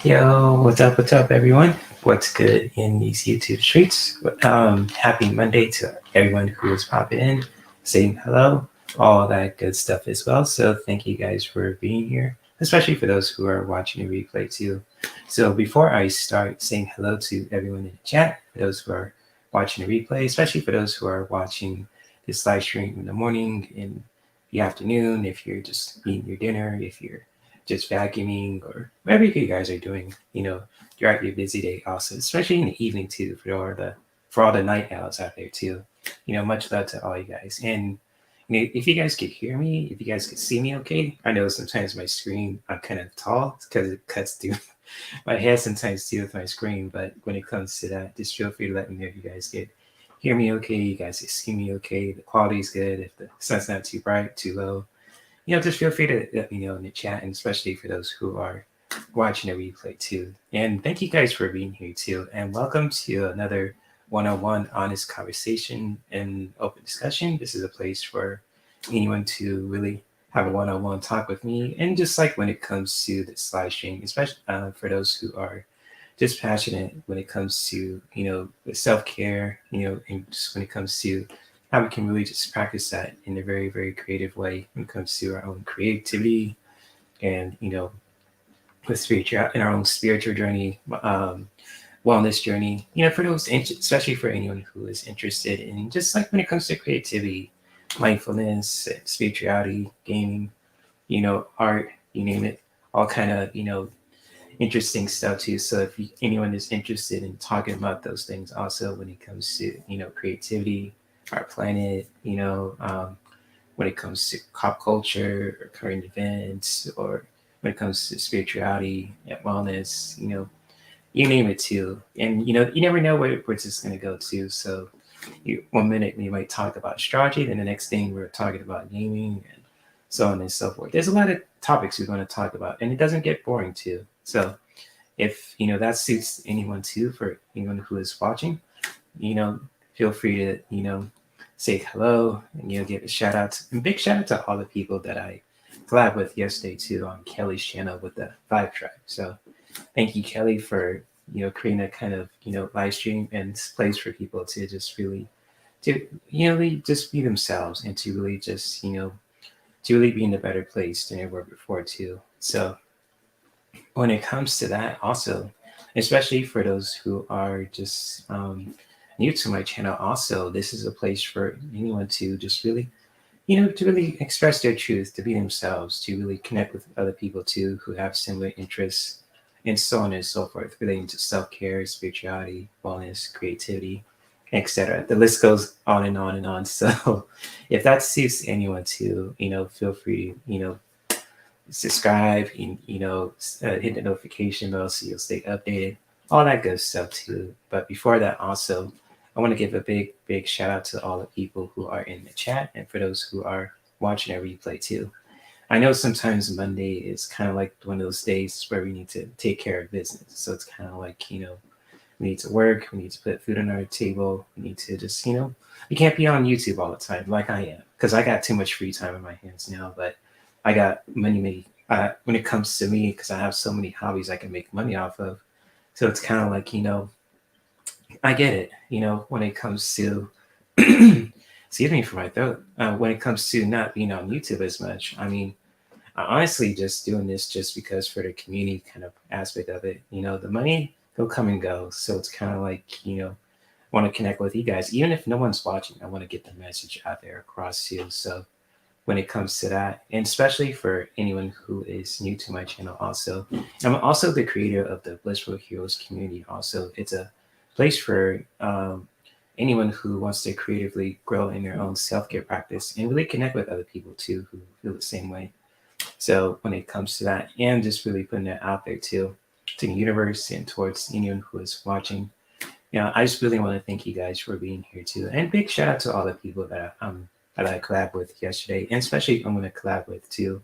Yo, what's up, everyone? What's good in these YouTube streets? Happy Monday to everyone who is popping in, saying hello, all that good stuff as well. So, thank you guys for being here, especially for those who are watching the replay too. So, before I start saying hello to everyone in the chat, for those who are watching the replay, especially for those who are watching this live stream in the morning, in the afternoon, if you're just eating your dinner, if you're just vacuuming or whatever you guys are doing, throughout your busy day also, especially in the evening too, for all the night owls out there too. Much love to all you guys. And if you guys could hear me, if you guys could see me okay, I know sometimes my screen I'm kind of tall because it cuts through my head sometimes too with my screen, but when it comes to that, just feel free to let me know if you guys could hear me okay, you guys can see me okay, the quality's good, if the sun's not too bright, too low, just feel free to let me know in the chat, and especially for those who are watching the replay too. And thank you guys for being here too. And welcome to another one-on-one honest conversation and open discussion. This is a place for anyone to really have a one-on-one talk with me. And just like when it comes to this live stream, especially for those who are just passionate when it comes to self-care, and just when it comes to how we can really just practice that in a very, very creative way when it comes to our own creativity and with spiritual in our own spiritual journey, wellness journey. For those, especially for anyone who is interested in just like when it comes to creativity, mindfulness, spirituality, gaming, art, you name it, all kind of interesting stuff too. So if anyone is interested in talking about those things, also when it comes to creativity, our planet, when it comes to pop culture or current events, or when it comes to spirituality and wellness, you name it too. And you never know where it's just going to go to. So one minute we might talk about astrology, then the next thing we're talking about gaming and so on and so forth. There's a lot of topics we're going to talk about, and it doesn't get boring too. So if that suits anyone too, for anyone who is watching, you know, feel free to say hello and give a shout out. And big shout out to all the people that I collabed with yesterday too on Kelly's channel with the Vibe Tribe. So thank you, Kelly, for creating a kind of live stream and place for people to just really to really just be themselves and to really just to really be in a better place than they were before too. So when it comes to that, also, especially for those who are just new to my channel, also, this is a place for anyone to just really, to really express their truth, to be themselves, to really connect with other people too who have similar interests, and so on and so forth, relating to self care, spirituality, wellness, creativity, etc. The list goes on and on and on. So, if that suits anyone too, feel free, subscribe, hit the notification bell so you'll stay updated, all that good stuff too. But before that, also, I want to give a big, big shout out to all the people who are in the chat and for those who are watching a replay too. I know sometimes Monday is kind of like one of those days where we need to take care of business. So it's kind of like, we need to work, we need to put food on our table, we need to just, we can't be on YouTube all the time like I am because I got too much free time in my hands now. But I got many, when it comes to me, because I have so many hobbies I can make money off of. So it's kind of like, I get it, when it comes to, excuse me for my throat, when it comes to not being on YouTube as much. I mean, I honestly just doing this just because for the community kind of aspect of it, the money will come and go. So it's kind of like, want to connect with you guys, even if no one's watching, I want to get the message out there across you. So when it comes to that, and especially for anyone who is new to my channel also, I'm also the creator of the Blissful Heroes community. Also, it's a place for anyone who wants to creatively grow in their own self-care practice and really connect with other people too who feel the same way. So when it comes to that, and just really putting that out there too to the universe and towards anyone who is watching, I just really want to thank you guys for being here too, and big shout out to all the people that I collabed with yesterday, and especially I'm going to collab with too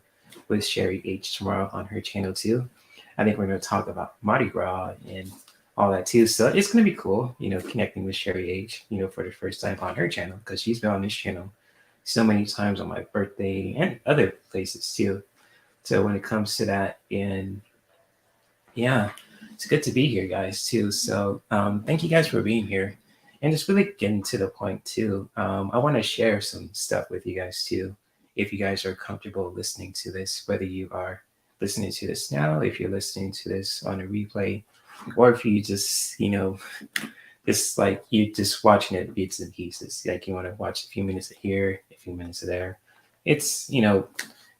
with Sherry H tomorrow on her channel too. I think we're going to talk about Mardi Gras and all that too. So it's going to be cool, connecting with Sherry H, for the first time on her channel because she's been on this channel so many times on my birthday and other places too. So when it comes to that, and yeah, it's good to be here, guys, too. So thank you guys for being here. And just really getting to the point, too. I want to share some stuff with you guys, too. If you guys are comfortable listening to this, whether you are listening to this now, if you're listening to this on a replay, or if you just, just like you just watching it bits and pieces, like you want to watch a few minutes of here, a few minutes of there. It's,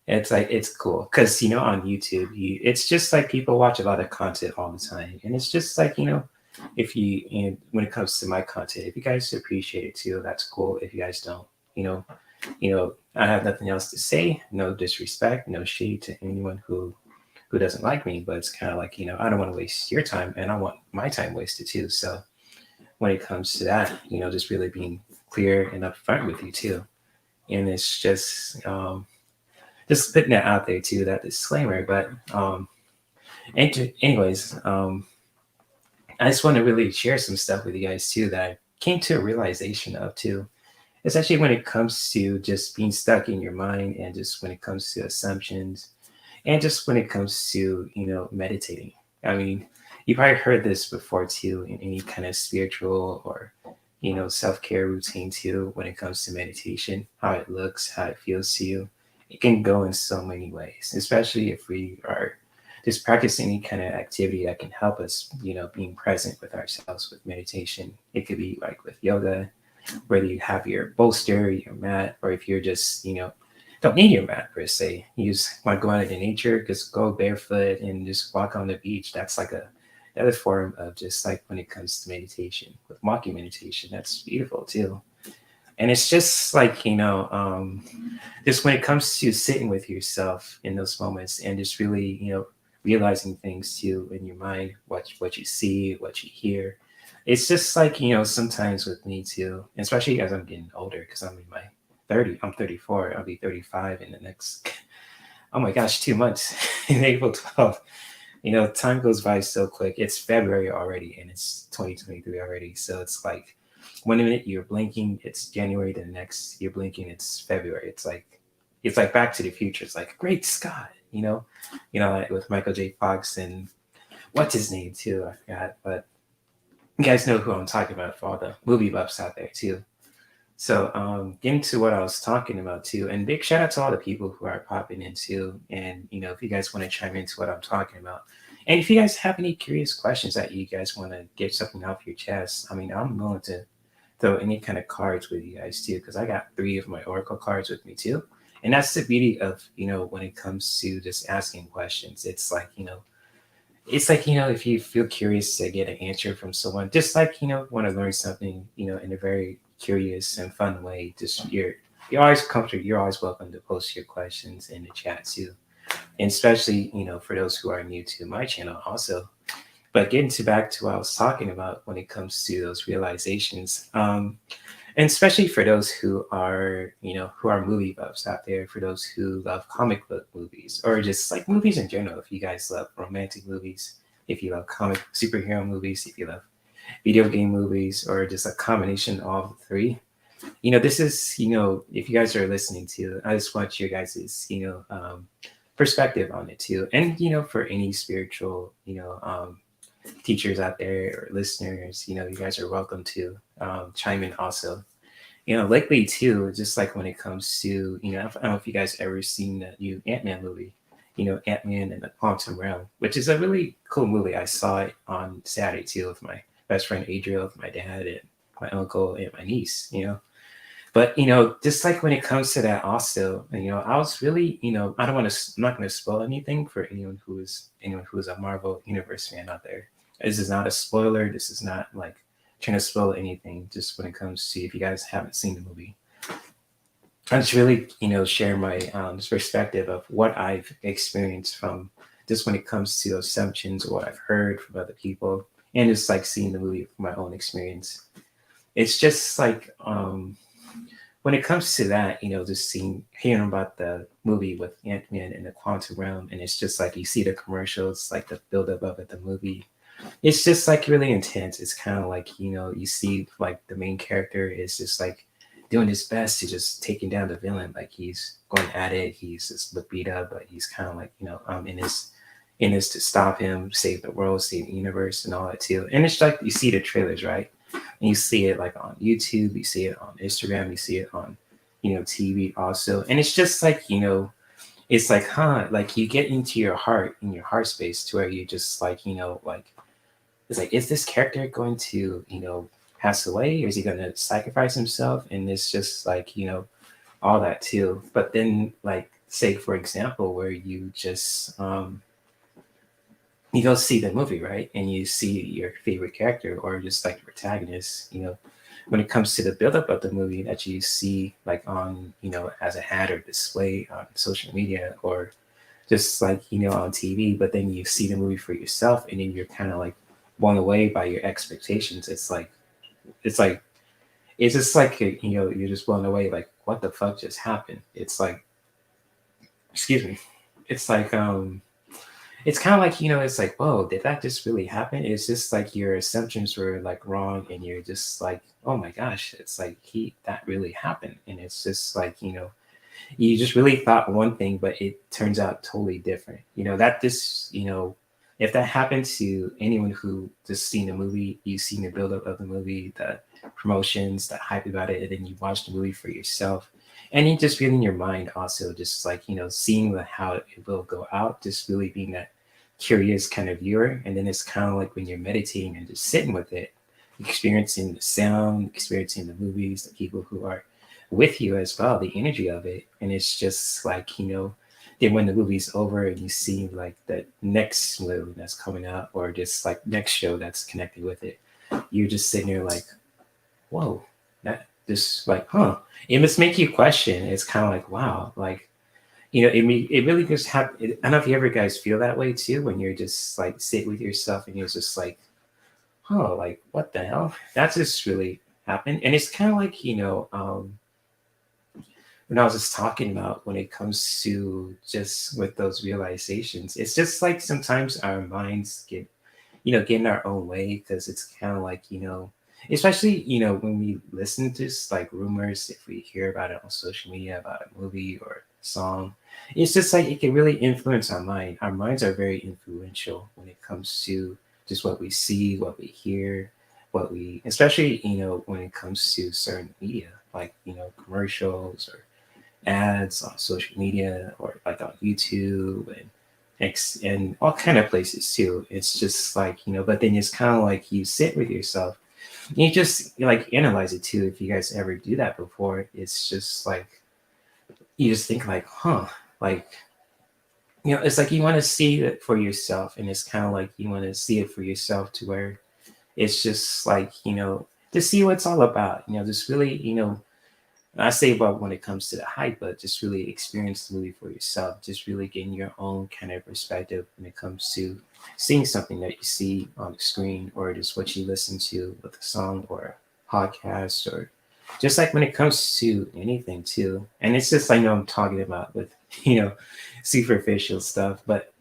it's like it's cool because on YouTube, it's just like people watch a lot of content all the time, and it's just like if you and when it comes to my content, if you guys appreciate it too, that's cool. If you guys don't, I have nothing else to say. No disrespect, no shade to anyone who doesn't like me, but it's kind of like I don't want to waste your time, and I want my time wasted too. So when it comes to that, just really being clear and upfront with you too, and it's just putting that out there too, that disclaimer. But anyways, I just want to really share some stuff with you guys too that I came to a realization of too, especially when it comes to just being stuck in your mind, and just when it comes to assumptions, and just when it comes to meditating. I mean, you probably heard this before too, in any kind of spiritual or self-care routine too, when it comes to meditation, how it looks, how it feels to you. It can go in so many ways, especially if we are just practicing any kind of activity that can help us, being present with ourselves with meditation. It could be like with yoga, whether you have your bolster, your mat, or if you're just, don't need your mat per se. You just want to go out into nature, just go barefoot and just walk on the beach. That's like another form of just like when it comes to meditation, with walking meditation. That's beautiful too. And it's just like, just when it comes to sitting with yourself in those moments, and just really, realizing things too in your mind, what you see, what you hear. It's just like, sometimes with me too, especially as I'm getting older, because I'm in my 30, I'm 34, I'll be 35 in the next, oh my gosh, 2 months in April 12th. Time goes by so quick. It's February already, and it's 2023 already. So it's like one minute you're blinking, it's January. The next you're blinking, it's February. It's like Back to the Future. It's like great Scott, like with Michael J. Fox and what's his name too? I forgot, but you guys know who I'm talking about for all the movie buffs out there too. So getting to what I was talking about too, and big shout out to all the people who are popping in too. And if you guys want to chime into what I'm talking about, and if you guys have any curious questions that you guys want to get something off your chest, I mean, I'm willing to throw any kind of cards with you guys too, because I got 3 of my oracle cards with me too. And that's the beauty of when it comes to just asking questions. It's like if you feel curious to get an answer from someone, just like want to learn something in a very curious and fun way, just you're always comfortable, you're always welcome to post your questions in the chat too, and especially for those who are new to my channel also. But getting back to what I was talking about when it comes to those realizations, and especially for those who are movie buffs out there, for those who love comic book movies, or just like movies in general. If you guys love romantic movies, if you love comic superhero movies, if you love video game movies, or just a combination of all the three, this is if you guys are listening to, I just want your guys's perspective on it too. And for any spiritual teachers out there or listeners, you guys are welcome to chime in also. Lately too, just like when it comes to, I don't know if you guys ever seen the new Ant-Man movie, Ant-Man and the Quantum Realm, which is a really cool movie. I saw it on Saturday too with my best friend Adriel, with my dad and my uncle and my niece. But just like when it comes to that also, I was really, I don't want to, I'm not going to spoil anything for anyone who is a Marvel Universe fan out there. This is not a spoiler. This is not like trying to spoil anything. Just when it comes to, if you guys haven't seen the movie, I just really share my this perspective of what I've experienced from just when it comes to assumptions or what I've heard from other people, and just like seeing the movie from my own experience. It's just like when it comes to that, just hearing about the movie with Ant-Man and the Quantum Realm, and it's just like you see the commercials, like the build-up of it, the movie. It's just like really intense. It's kind of like you see like the main character is just like doing his best to just taking down the villain. Like he's going at it. He's just look beat up, but he's kind of like in his and it's to stop him, save the world, save the universe, and all that too. And it's like you see the trailers, right? And you see it like on YouTube, you see it on Instagram, you see it on, TV also. And it's just like, it's like, like you get into your heart, in your heart space, to where you just like, like it's like, is this character going to, pass away, or is he going to sacrifice himself? And it's just like, all that too. But then, like, say for example, where you just you go see the movie, right? And you see your favorite character or just like the protagonist, when it comes to the buildup of the movie that you see like on, as a ad or display on social media or just like, on TV, but then you see the movie for yourself and then you're kind of like blown away by your expectations. It's like, it's just like, you're just blown away. Like, what the fuck just happened? It's like, excuse me. It's like, it's kind of like, it's like, whoa, did that just really happen? It's just like your assumptions were like wrong and you're just like, oh my gosh, it's like that really happened. And it's just like, you just really thought one thing, but it turns out totally different. That this, if that happened to anyone who just seen the movie, you've seen the buildup of the movie, the promotions, the hype about it, and then you watch the movie for yourself. And you just feeling your mind also, just like, seeing how it will go out, just really being that curious kind of viewer. And then it's kind of like when you're meditating and just sitting with it, experiencing the sound, experiencing the movies, the people who are with you as well, the energy of it. And it's just like, then when the movie's over and you see like the next movie that's coming out or just like next show that's connected with it, you're just sitting there like, whoa, that just like, it must make you question. It's kind of like, wow, like, it really just have. I don't know if you ever guys feel that way too, when you're just like sit with yourself and you're just like, like what the hell? That's just really happened. And it's kind of like, when I was just talking about when it comes to just with those realizations, it's just like sometimes our minds get in our own way because it's kind of like, especially, when we listen to like rumors, if we hear about it on social media about a movie or a song, it's just like it can really influence our mind. Our minds are very influential when it comes to just what we see, what we hear, what we, especially, when it comes to certain media, like, commercials or ads on social media or like on YouTube and and all kind of places too. It's just like, but then it's kind of like you sit with yourself and you just like analyze it too. If you guys ever do that before, it's just like you just think like, like, it's like you want to see it for yourself, and it's kind of like you want to see it for yourself to where it's just like, to see what it's all about, just really, I say about when it comes to the hype, but just really experience the movie for yourself. Just really getting your own kind of perspective when it comes to seeing something that you see on the screen or just what you listen to with a song or a podcast or just like when it comes to anything too. And it's just, I know I'm talking about with, superficial stuff, but,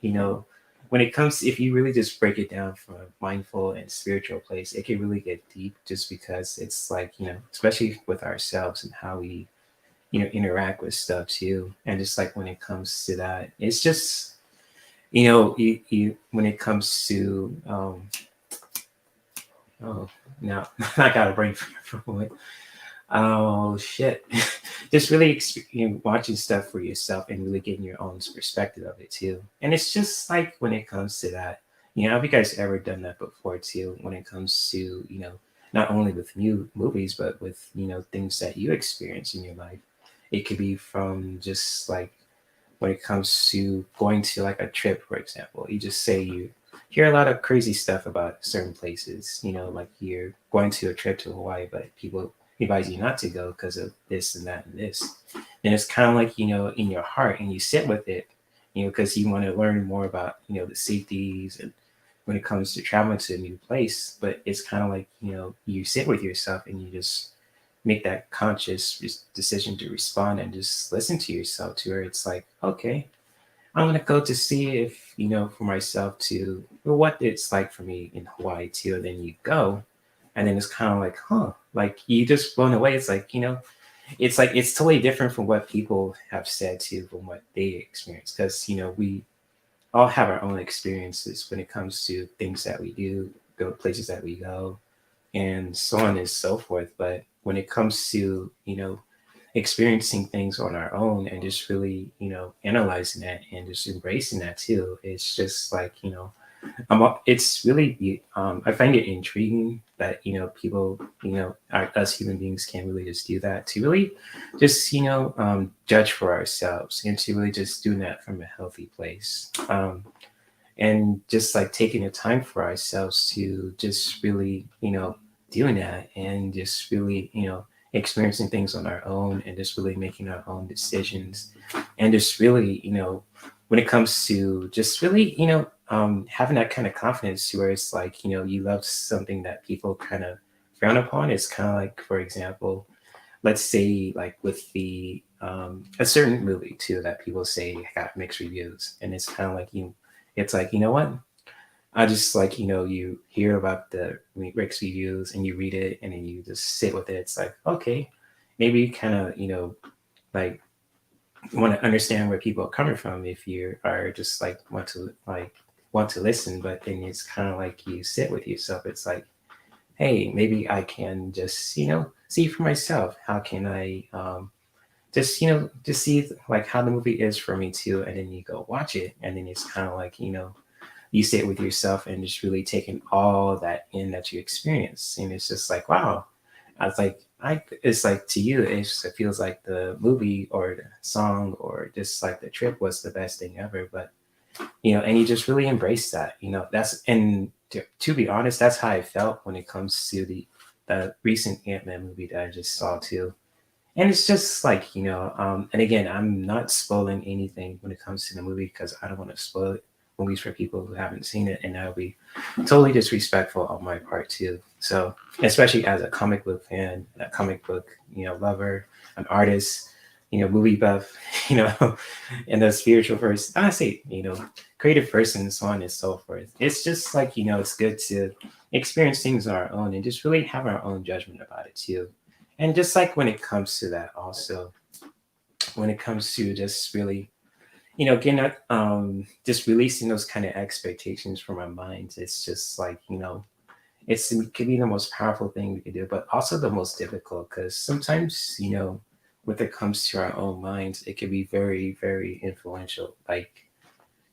when it comes, if you really just break it down from a mindful and spiritual place, it can really get deep just because it's like, especially with ourselves and how we, interact with stuff too. And just like when it comes to that, it's just, you when it comes to, oh, no, I got a brain for a moment. Oh shit! Just really watching stuff for yourself and really getting your own perspective of it too. And it's just like when it comes to that, have you guys ever done that before too? When it comes to not only with new movies but with things that you experience in your life. It could be from just like when it comes to going to like a trip, for example. You just say you hear a lot of crazy stuff about certain places, like you're going to a trip to Hawaii, but people advise you not to go because of this and that and this. And it's kind of like, in your heart and you sit with it, because you want to learn more about, the safeties and when it comes to traveling to a new place. But it's kind of like, you sit with yourself and you just make that conscious decision to respond and just listen to yourself to where it's like, okay, I'm gonna go to see if for myself to what it's like for me in Hawaii too. And then you go, and then it's kind of like, like you just blown away. It's like it's like it's totally different from what people have said too, from what they experience. Because we all have our own experiences when it comes to things that we do, go places that we go, and so on and so forth. But when it comes to, experiencing things on our own and just really, analyzing that and just embracing that too, it's just like, it's really, I find it intriguing that, people, us human beings can really just do that to really just, judge for ourselves and to really just doing that from a healthy place. And just like taking the time for ourselves to just really, doing that and just really, experiencing things on our own and just really making our own decisions and just really, when it comes to just really, having that kind of confidence to where it's like, you love something that people kind of frown upon. It's kind of like, for example, let's say like with the a certain movie too that people say got mixed reviews, and it's kind of like it's like, you know what, I just like, you hear about the mixed reviews and you read it and then you just sit with it. It's like, okay, maybe you kind of, like want to understand where people are coming from if you are just like want to listen, but then it's kind of like you sit with yourself. It's like, hey, maybe I can just, see for myself. How can I just, just see like how the movie is for me too, and then you go watch it, and then it's kind of like, you sit with yourself and just really taking all that in that you experience, and it's just like, wow. I was like, it's like to you, it feels like the movie or the song or just like the trip was the best thing ever. But and you just really embrace that. That's and to be honest, that's how I felt when it comes to the recent Ant-Man movie that I just saw too. And it's just like, and again, I'm not spoiling anything when it comes to the movie because I don't want to spoil it, movies for people who haven't seen it, and that would be totally disrespectful on my part too. So, especially as a comic book fan, a comic book, lover, an artist, movie buff, you know, and a spiritual person, I say, creative person, and so on and so forth. It's just like, it's good to experience things on our own and just really have our own judgment about it too. And just like when it comes to that, also, when it comes to just really, getting that, just releasing those kind of expectations from our minds, it's just like, it can be the most powerful thing we can do, but also the most difficult because sometimes, when it comes to our own minds, it can be very, very influential. Like,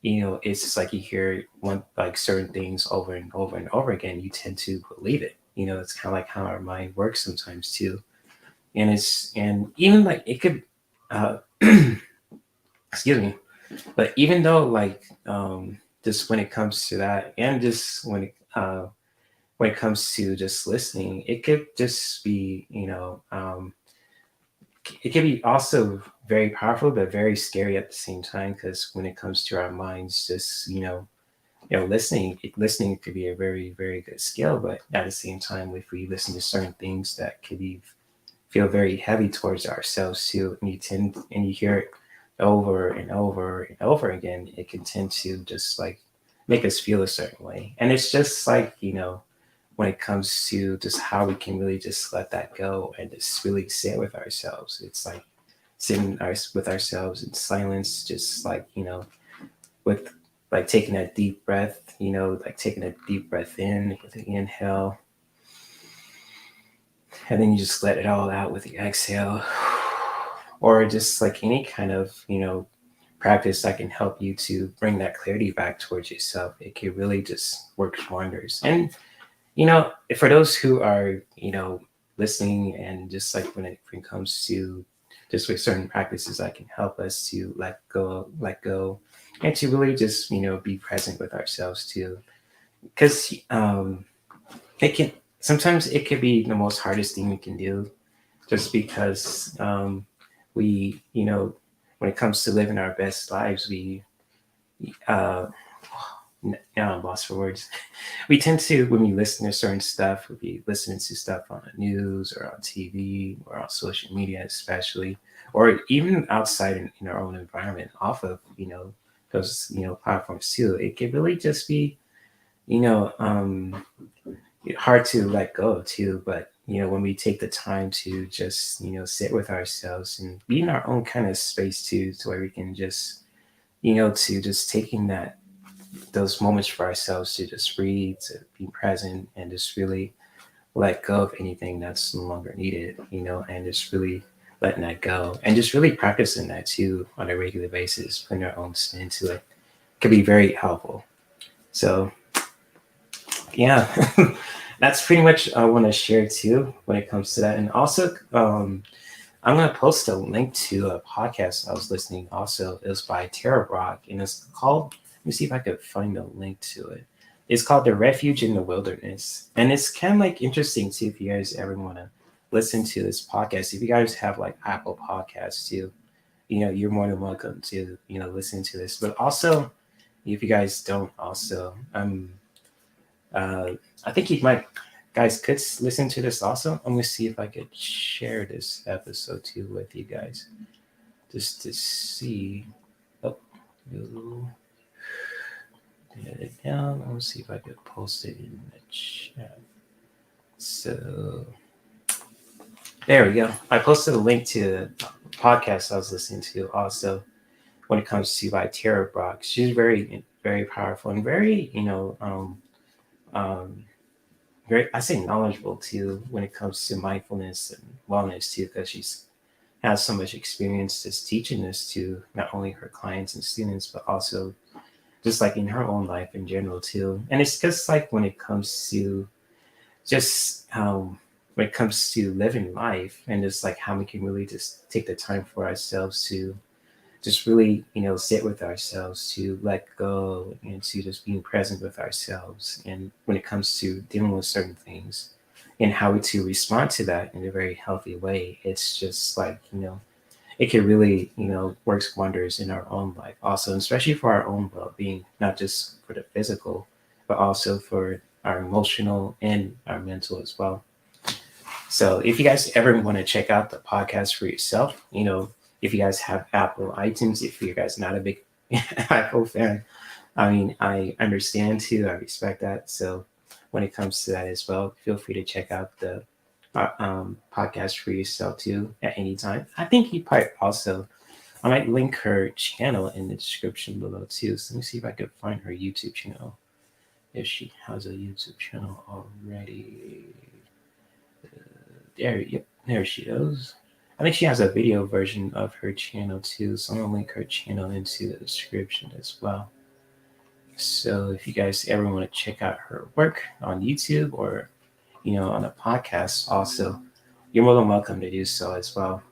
it's just like you hear one like certain things over and over and over again, you tend to believe it. It's kind of like how our mind works sometimes too. And even like it could, uh, excuse me, but even though like just when it comes to that, and just when it comes to just listening, it could just be, it can be also very powerful but very scary at the same time, because when it comes to our minds, just listening could be a very, very good skill, but at the same time, if we listen to certain things that could be feel very heavy towards ourselves too, and you hear it over and over and over again, it can tend to just like make us feel a certain way. And it's just like, when it comes to just how we can really just let that go and just really sit with ourselves. It's like with ourselves in silence, just like, with like taking that deep breath, like taking a deep breath in with the inhale, and then you just let it all out with the exhale. Or just like any kind of, practice that can help you to bring that clarity back towards yourself. It can really just work wonders. And for those who are, listening, and just like when it comes to just with certain practices that can help us to let go, and to really just, be present with ourselves too. Because it can sometimes it can be the most hardest thing we can do, just because we, when it comes to living our best lives, uh, now I'm lost for words. We tend to, when we listen to certain stuff, we'll be listening to stuff on the news or on TV or on social media, especially, or even outside in our own environment, off of, those, platforms too. It can really just be, you know, um, hard to let go too. But, when we take the time to just, sit with ourselves and be in our own kind of space too, to where we can just, to just taking that those moments for ourselves to just breathe, to be present, and just really let go of anything that's no longer needed, and just really letting that go, and just really practicing that too on a regular basis, putting our own spin to it, could be very helpful. So yeah, that's pretty much I want to share too when it comes to that. And also, I'm gonna post a link to a podcast I was listening. Also, it was by Tara Brach, and it's called. Let me see if I could find a link to it. It's called "The Refuge in the Wilderness," and it's kind of like interesting too. If you guys ever want to listen to this podcast, if you guys have like Apple Podcasts too, you're more than welcome to listen to this. But also, if you guys don't, also, uh, I think you might guys could listen to this also. I'm gonna see if I could share this episode too with you guys, just to see. Oh, you get it down. Let me see if I could post it in the chat. So there we go. I posted a link to the podcast I was listening to also when it comes to by Tara Brock. She's very, very powerful and very, um, very, I say knowledgeable too when it comes to mindfulness and wellness too, because she's has so much experience just teaching this to not only her clients and students, but also just like in her own life in general too. And it's just like when it comes to just when it comes to living life and just like how we can really just take the time for ourselves to just really sit with ourselves, to let go, and to just being present with ourselves, and when it comes to dealing with certain things and how to respond to that in a very healthy way, it's just like it can really works wonders in our own life also, especially for our own well-being, not just for the physical but also for our emotional and our mental as well. So if you guys ever want to check out the podcast for yourself, if you guys have Apple iTunes, if you guys not a big Apple fan, I mean, I understand too. I respect that. So when it comes to that as well, feel free to check out the podcast for yourself too at any time. I think you probably also, I might link her channel in the description below too. So let me see if I could find her YouTube channel. If she has a YouTube channel already. Yep, there she is. I think she has a video version of her channel too, so I'm gonna link her channel into the description as well. So if you guys ever want to check out her work on YouTube or on a podcast, also you're more than welcome to do so as well.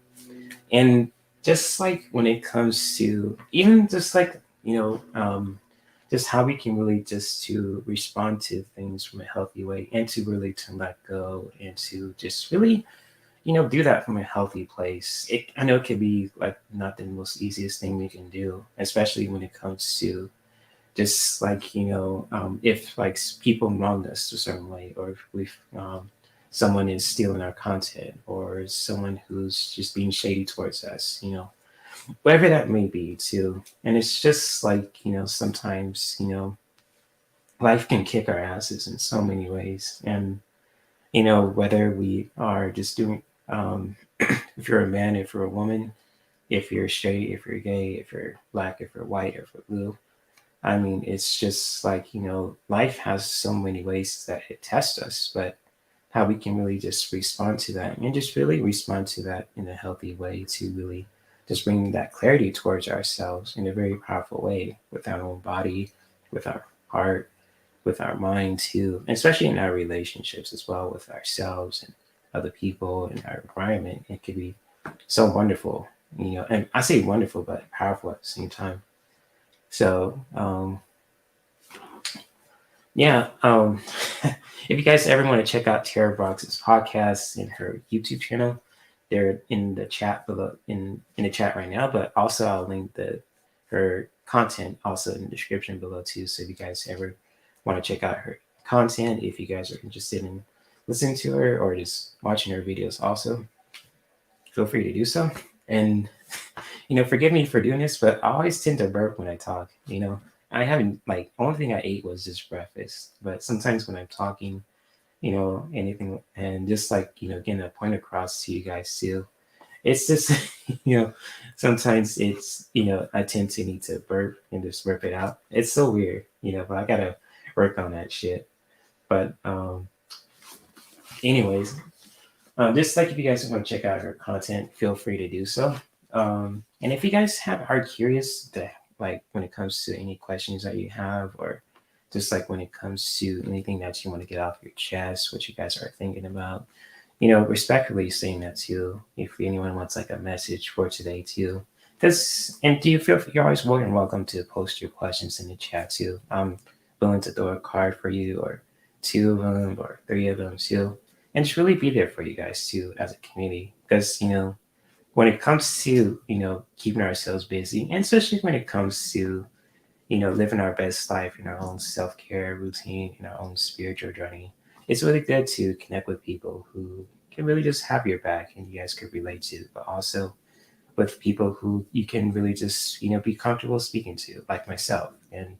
And just like when it comes to even just like just how we can really just to respond to things from a healthy way and to really to let go and to just really do that from a healthy place. I know it could be like not the most easiest thing we can do, especially when it comes to just like if like people wronged us a certain way, or if we've someone is stealing our content, or someone who's just being shady towards us, whatever that may be too. And it's just like sometimes life can kick our asses in so many ways, and whether we are just doing if you're a man, if you're a woman, if you're straight, if you're gay, if you're black, if you're white, if you're blue. I mean, it's just like, life has so many ways that it tests us, but how we can really just respond to that and just really respond to that in a healthy way to really just bring that clarity towards ourselves in a very powerful way with our own body, with our heart, with our mind too, especially in our relationships as well with ourselves and other people and our environment. It could be so wonderful, and I say wonderful, but powerful at the same time. So, yeah, if you guys ever want to check out Tara Brox's podcast and her YouTube channel, they're in the chat below in the chat right now. But also, I'll link her content also in the description below too. So if you guys ever want to check out her content, if you guys are interested in listening to her or just watching her videos, also feel free to do so. And forgive me for doing this, but I always tend to burp when I talk. I haven't like only thing I ate was just breakfast, but sometimes when I'm talking, anything and just like getting a point across to you guys too, It's just, sometimes it's, I tend to need to burp and just burp it out. It's so weird, but I gotta work on that shit. But, anyways, just like if you guys want to check out her content, feel free to do so. And if you guys are curious to, like, when it comes to any questions that you have, or just like when it comes to anything that you want to get off your chest, what you guys are thinking about, respectfully saying that too. If anyone wants like a message for today too, and do you feel you're always more than welcome to post your questions in the chat too. I'm willing to throw a card for you, or two of them, or three of them too, and just really be there for you guys too as a community. Because when it comes to keeping ourselves busy, and especially when it comes to living our best life in our own self care routine, in our own spiritual journey, it's really good to connect with people who can really just have your back and you guys could relate to, but also with people who you can really just, be comfortable speaking to, like myself, and,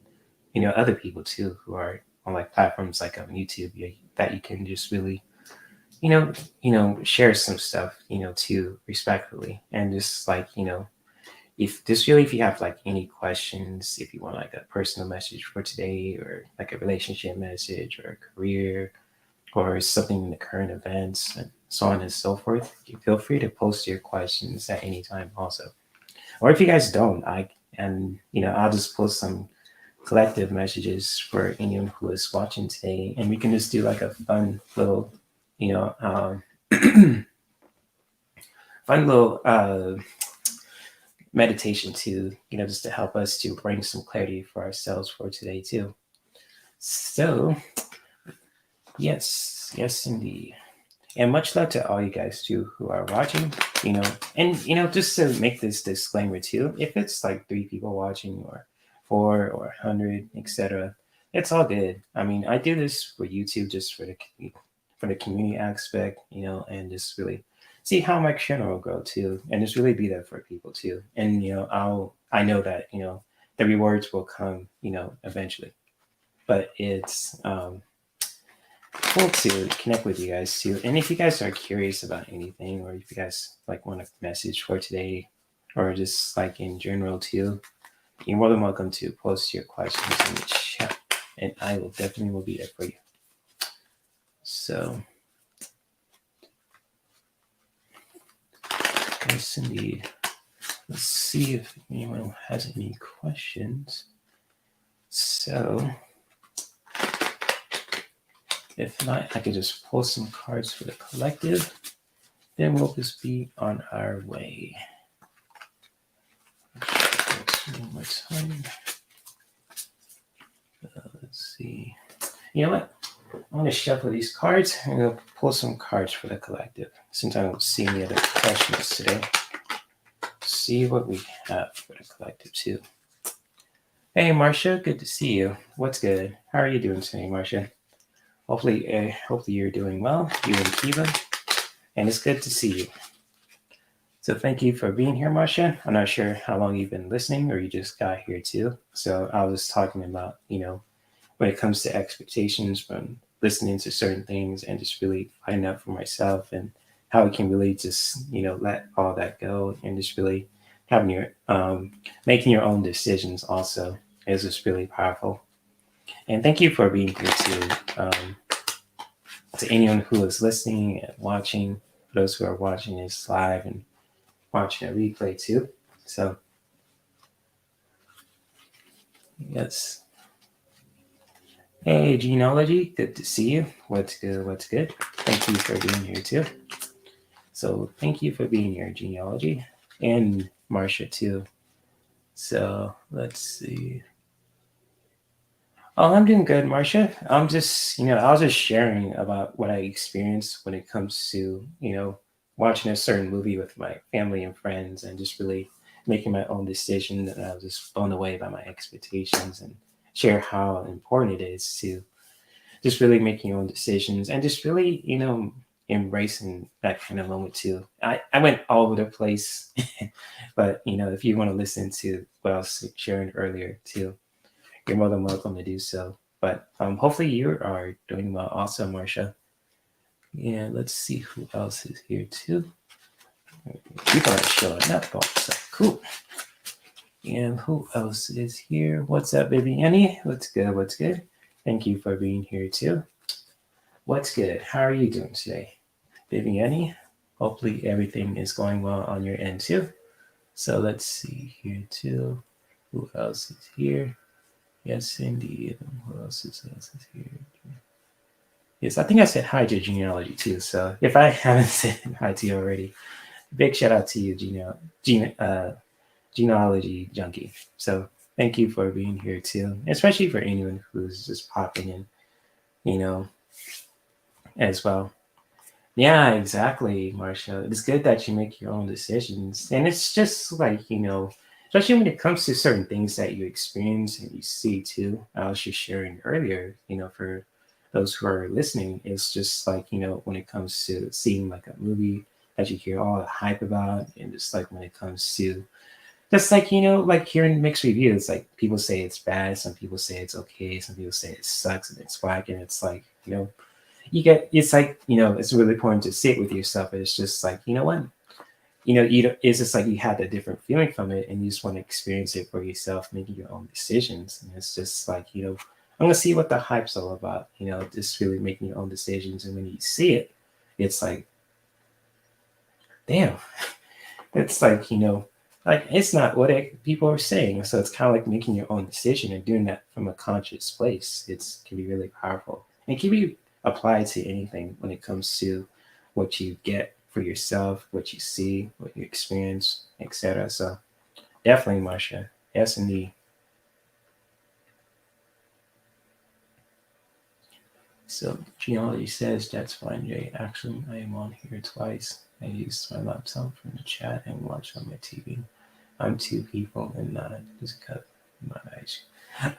other people too who are on like platforms like on YouTube, that you can just really, share some stuff, too, respectfully, and just like, if you have like any questions, if you want like a personal message for today, or like a relationship message, or a career, or something in the current events, and so on and so forth, you feel free to post your questions at any time also. Or if you guys don't, I'll just post some collective messages for anyone who is watching today, and we can just do like a fun little, you know fun little meditation too, just to help us to bring some clarity for ourselves for today too. So yes indeed. And much love to all you guys too who are watching, and just to make this disclaimer too, if it's like three people watching, or four, or 100, etc., it's all good. I mean, I do this for YouTube just for the community aspect, and just really see how my channel will grow too, and just really be there for people too. And I know that the rewards will come, eventually. But it's cool to connect with you guys too. And if you guys are curious about anything, or if you guys like want a message for today, or just like in general too, you're more than welcome to post your questions in the chat, and I will be there for you. So yes indeed. Let's see if anyone has any questions. So if not, I could just pull some cards for the collective. Then we'll just be on our way. One more time. Let's see. You know what? I'm going to shuffle these cards. I'm going to pull some cards for the collective, since I don't see any other questions today. See what we have for the collective too. Hey Marcia, good to see you. What's good? How are you doing today, Marcia? Hopefully you're doing well, you and Kiva, and it's good to see you. So thank you for being here, Marcia. I'm not sure how long you've been listening, or you just got here too. So I was talking about, when it comes to expectations from listening to certain things, and just really finding out for myself, and how we can really just, let all that go, and just really having your, making your own decisions also is just really powerful. And thank you for being here too. To anyone who is listening and watching, for those who are watching this live and watching a replay too. So, yes. Hey, Genealogy, good to see you. What's good? Thank you for being here too. So, thank you for being here, Genealogy, and Marcia too. So, let's see. Oh, I'm doing good, Marcia. I'm just, I was just sharing about what I experienced when it comes to, watching a certain movie with my family and friends, and just really making my own decision. And I was just blown away by my expectations, and share how important it is to just really making your own decisions, and just really, embracing that kind of moment too. I went all over the place, but, if you want to listen to what I was sharing earlier too, you're more than welcome to do so. But hopefully you are doing well also, Marcia. Yeah, let's see who else is here too. People are showing up also. Cool. And who else is here? What's up, Viviani? What's good? What's good? Thank you for being here too. What's good? How are you doing today, Viviani? Hopefully everything is going well on your end too. So let's see here too. Who else is here? Yes, indeed. Who else is here? Yes, I think I said hi to genealogy too. So if I haven't said hi to you already, big shout out to you, genealogy junkie. So thank you for being here too, especially for anyone who's just popping in, you know, as well. Yeah, exactly, Marsha. It's good that you make your own decisions. And it's just like, especially when it comes to certain things that you experience and you see too. I was just sharing earlier, for those who are listening, it's just like, when it comes to seeing like a movie that you hear all the hype about, and just like when it comes to just like, like hearing mixed reviews, like people say it's bad, some people say it's okay, some people say it sucks and it's whack, and it's like, it's like, it's really important to sit with yourself. It's just like, what, it's just like you had a different feeling from it, and you just want to experience it for yourself, making your own decisions. And it's just like, I'm gonna see what the hype's all about, just really making your own decisions. And when you see it, it's like, damn, it's like, like it's not what people are saying. So it's kind of like making your own decision and doing that from a conscious place. It's can be really powerful and can be applied to anything when it comes to what you get for yourself, what you see, what you experience, etc. So definitely, Marsha. Yes, indeed. So genealogy says that's fine, Jay. Actually, I am on here twice. I used my laptop from the chat and watched on my TV. I'm two people and not just cut my ice.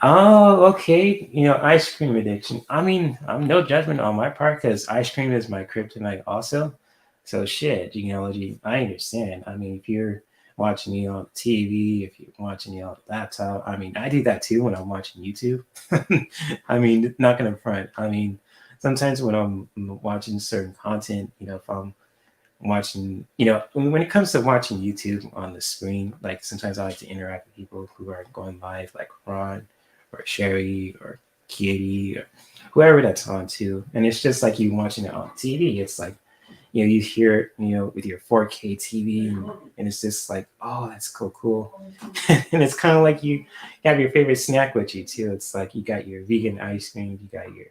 Oh, okay. Ice cream addiction. I mean, I'm no judgment on my part because ice cream is my kryptonite also. So shit, genealogy. I understand. I mean, if you're watching me on TV, if you're watching me on the laptop, I mean, I do that too when I'm watching YouTube. I mean, not gonna front. I mean, sometimes when I'm watching certain content, if I'm watching, when it comes to watching YouTube on the screen, like sometimes I like to interact with people who are going live, like Ron or Sherry or Kitty or whoever that's on too. And it's just like you watching it on TV. It's like, you hear it, with your 4K TV, and it's just like, oh, that's cool. And it's kind of like you have your favorite snack with you too. It's like you got your vegan ice cream, you got your,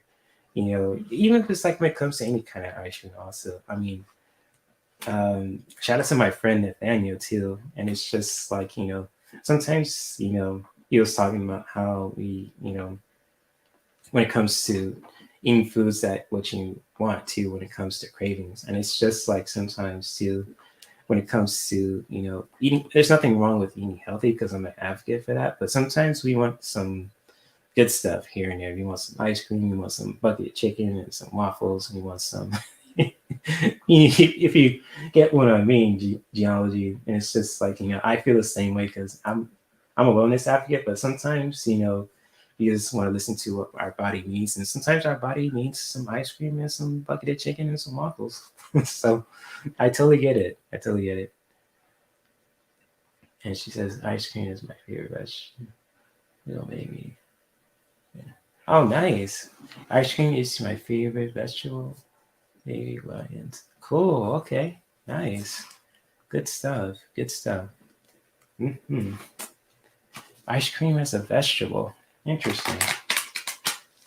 even if it's like when it comes to any kind of ice cream also. I mean, shout out to my friend Nathaniel too. And it's just like, sometimes, he was talking about how we, when it comes to eating foods that what you want to when it comes to cravings. And it's just like sometimes too, when it comes to, eating, there's nothing wrong with eating healthy because I'm an advocate for that. But sometimes we want some good stuff here and there. We want some ice cream, we want some bucket chicken and some waffles, and we want some if you get what I mean, geology, and it's just like, I feel the same way because I'm a wellness advocate, but sometimes, you just want to listen to what our body needs, and sometimes our body needs some ice cream and some bucketed chicken and some waffles. So I totally get it. I totally get it. And she says ice cream is my favorite vegetable. Maybe. Yeah. Oh, nice. Ice cream is my favorite vegetable. Maybe lions. Cool. Okay. Nice. Good stuff. Good stuff. Hmm. Ice cream as a vegetable. Interesting.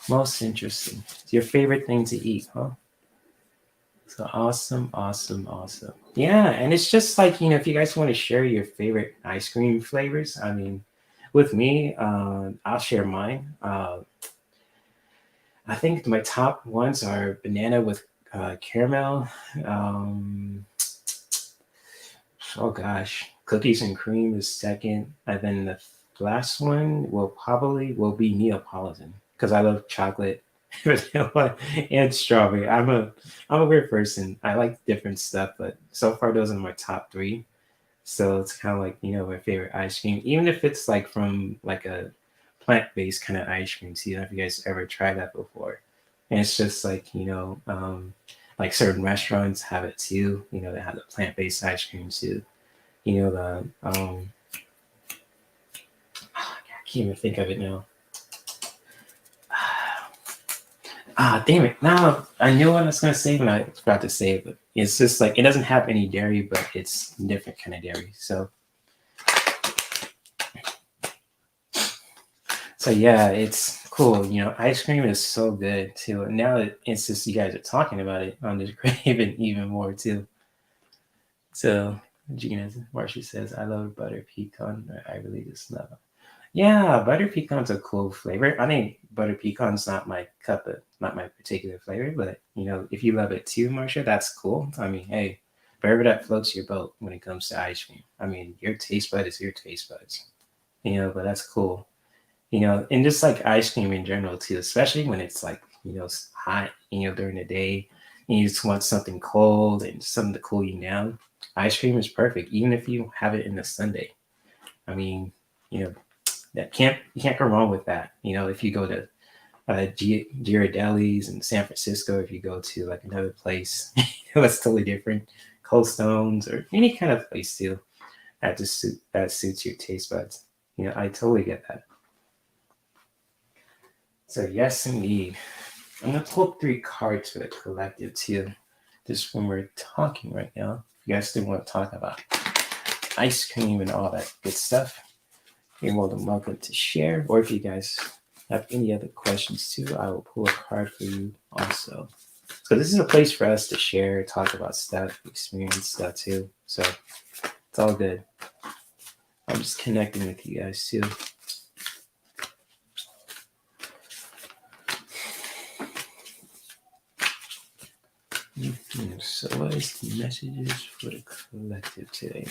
Most interesting. It's your favorite thing to eat, huh? So awesome, awesome, awesome. Yeah, and it's just like, if you guys want to share your favorite ice cream flavors, I mean, with me, I'll share mine. I think my top ones are banana with caramel. Um, oh gosh, cookies and cream is second, and then the last one will be Neapolitan because I love chocolate, vanilla, and strawberry. I'm a weird person. I like different stuff, but so far those are my top three. So it's kind of like, my favorite ice cream, even if it's like from like a plant-based kind of ice cream. See if you guys ever tried that before. And it's just like, Like certain restaurants have it too. They have the plant-based ice cream too. The I can't even think of it now. Damn it! Now I knew what I was gonna say, but I forgot to say it. But it's just like it doesn't have any dairy, but it's different kind of dairy. So yeah, it's cool. Ice cream is so good too. And now it's just you guys are talking about it on this craving even more too. So Gina Marcia says, I love butter pecan. I really just love it. Yeah, butter pecan's a cool flavor. I think butter pecan's not my particular flavor, but if you love it too, Marcia, that's cool. I mean, hey, wherever that floats your boat when it comes to ice cream. I mean, your taste bud is your taste buds. But that's cool. And just like ice cream in general too, especially when it's like, hot, during the day, and you just want something cold and something to cool you down. Ice cream is perfect, even if you have it in the Sunday. I mean, you know, you can't go wrong with that. If you go to Ghirardelli's in San Francisco, if you go to like another place that's totally different, Cold Stones or any kind of place too, that suits your taste buds. I totally get that. So yes, indeed. I'm gonna pull 3 cards for the collective too. Just when we're talking right now. If you guys still want to talk about ice cream and all that good stuff, you're more than welcome to share. Or if you guys have any other questions too, I will pull a card for you also. So this is a place for us to share, talk about stuff, experience stuff too. So it's all good. I'm just connecting with you guys too. So what is the messages for the collective today?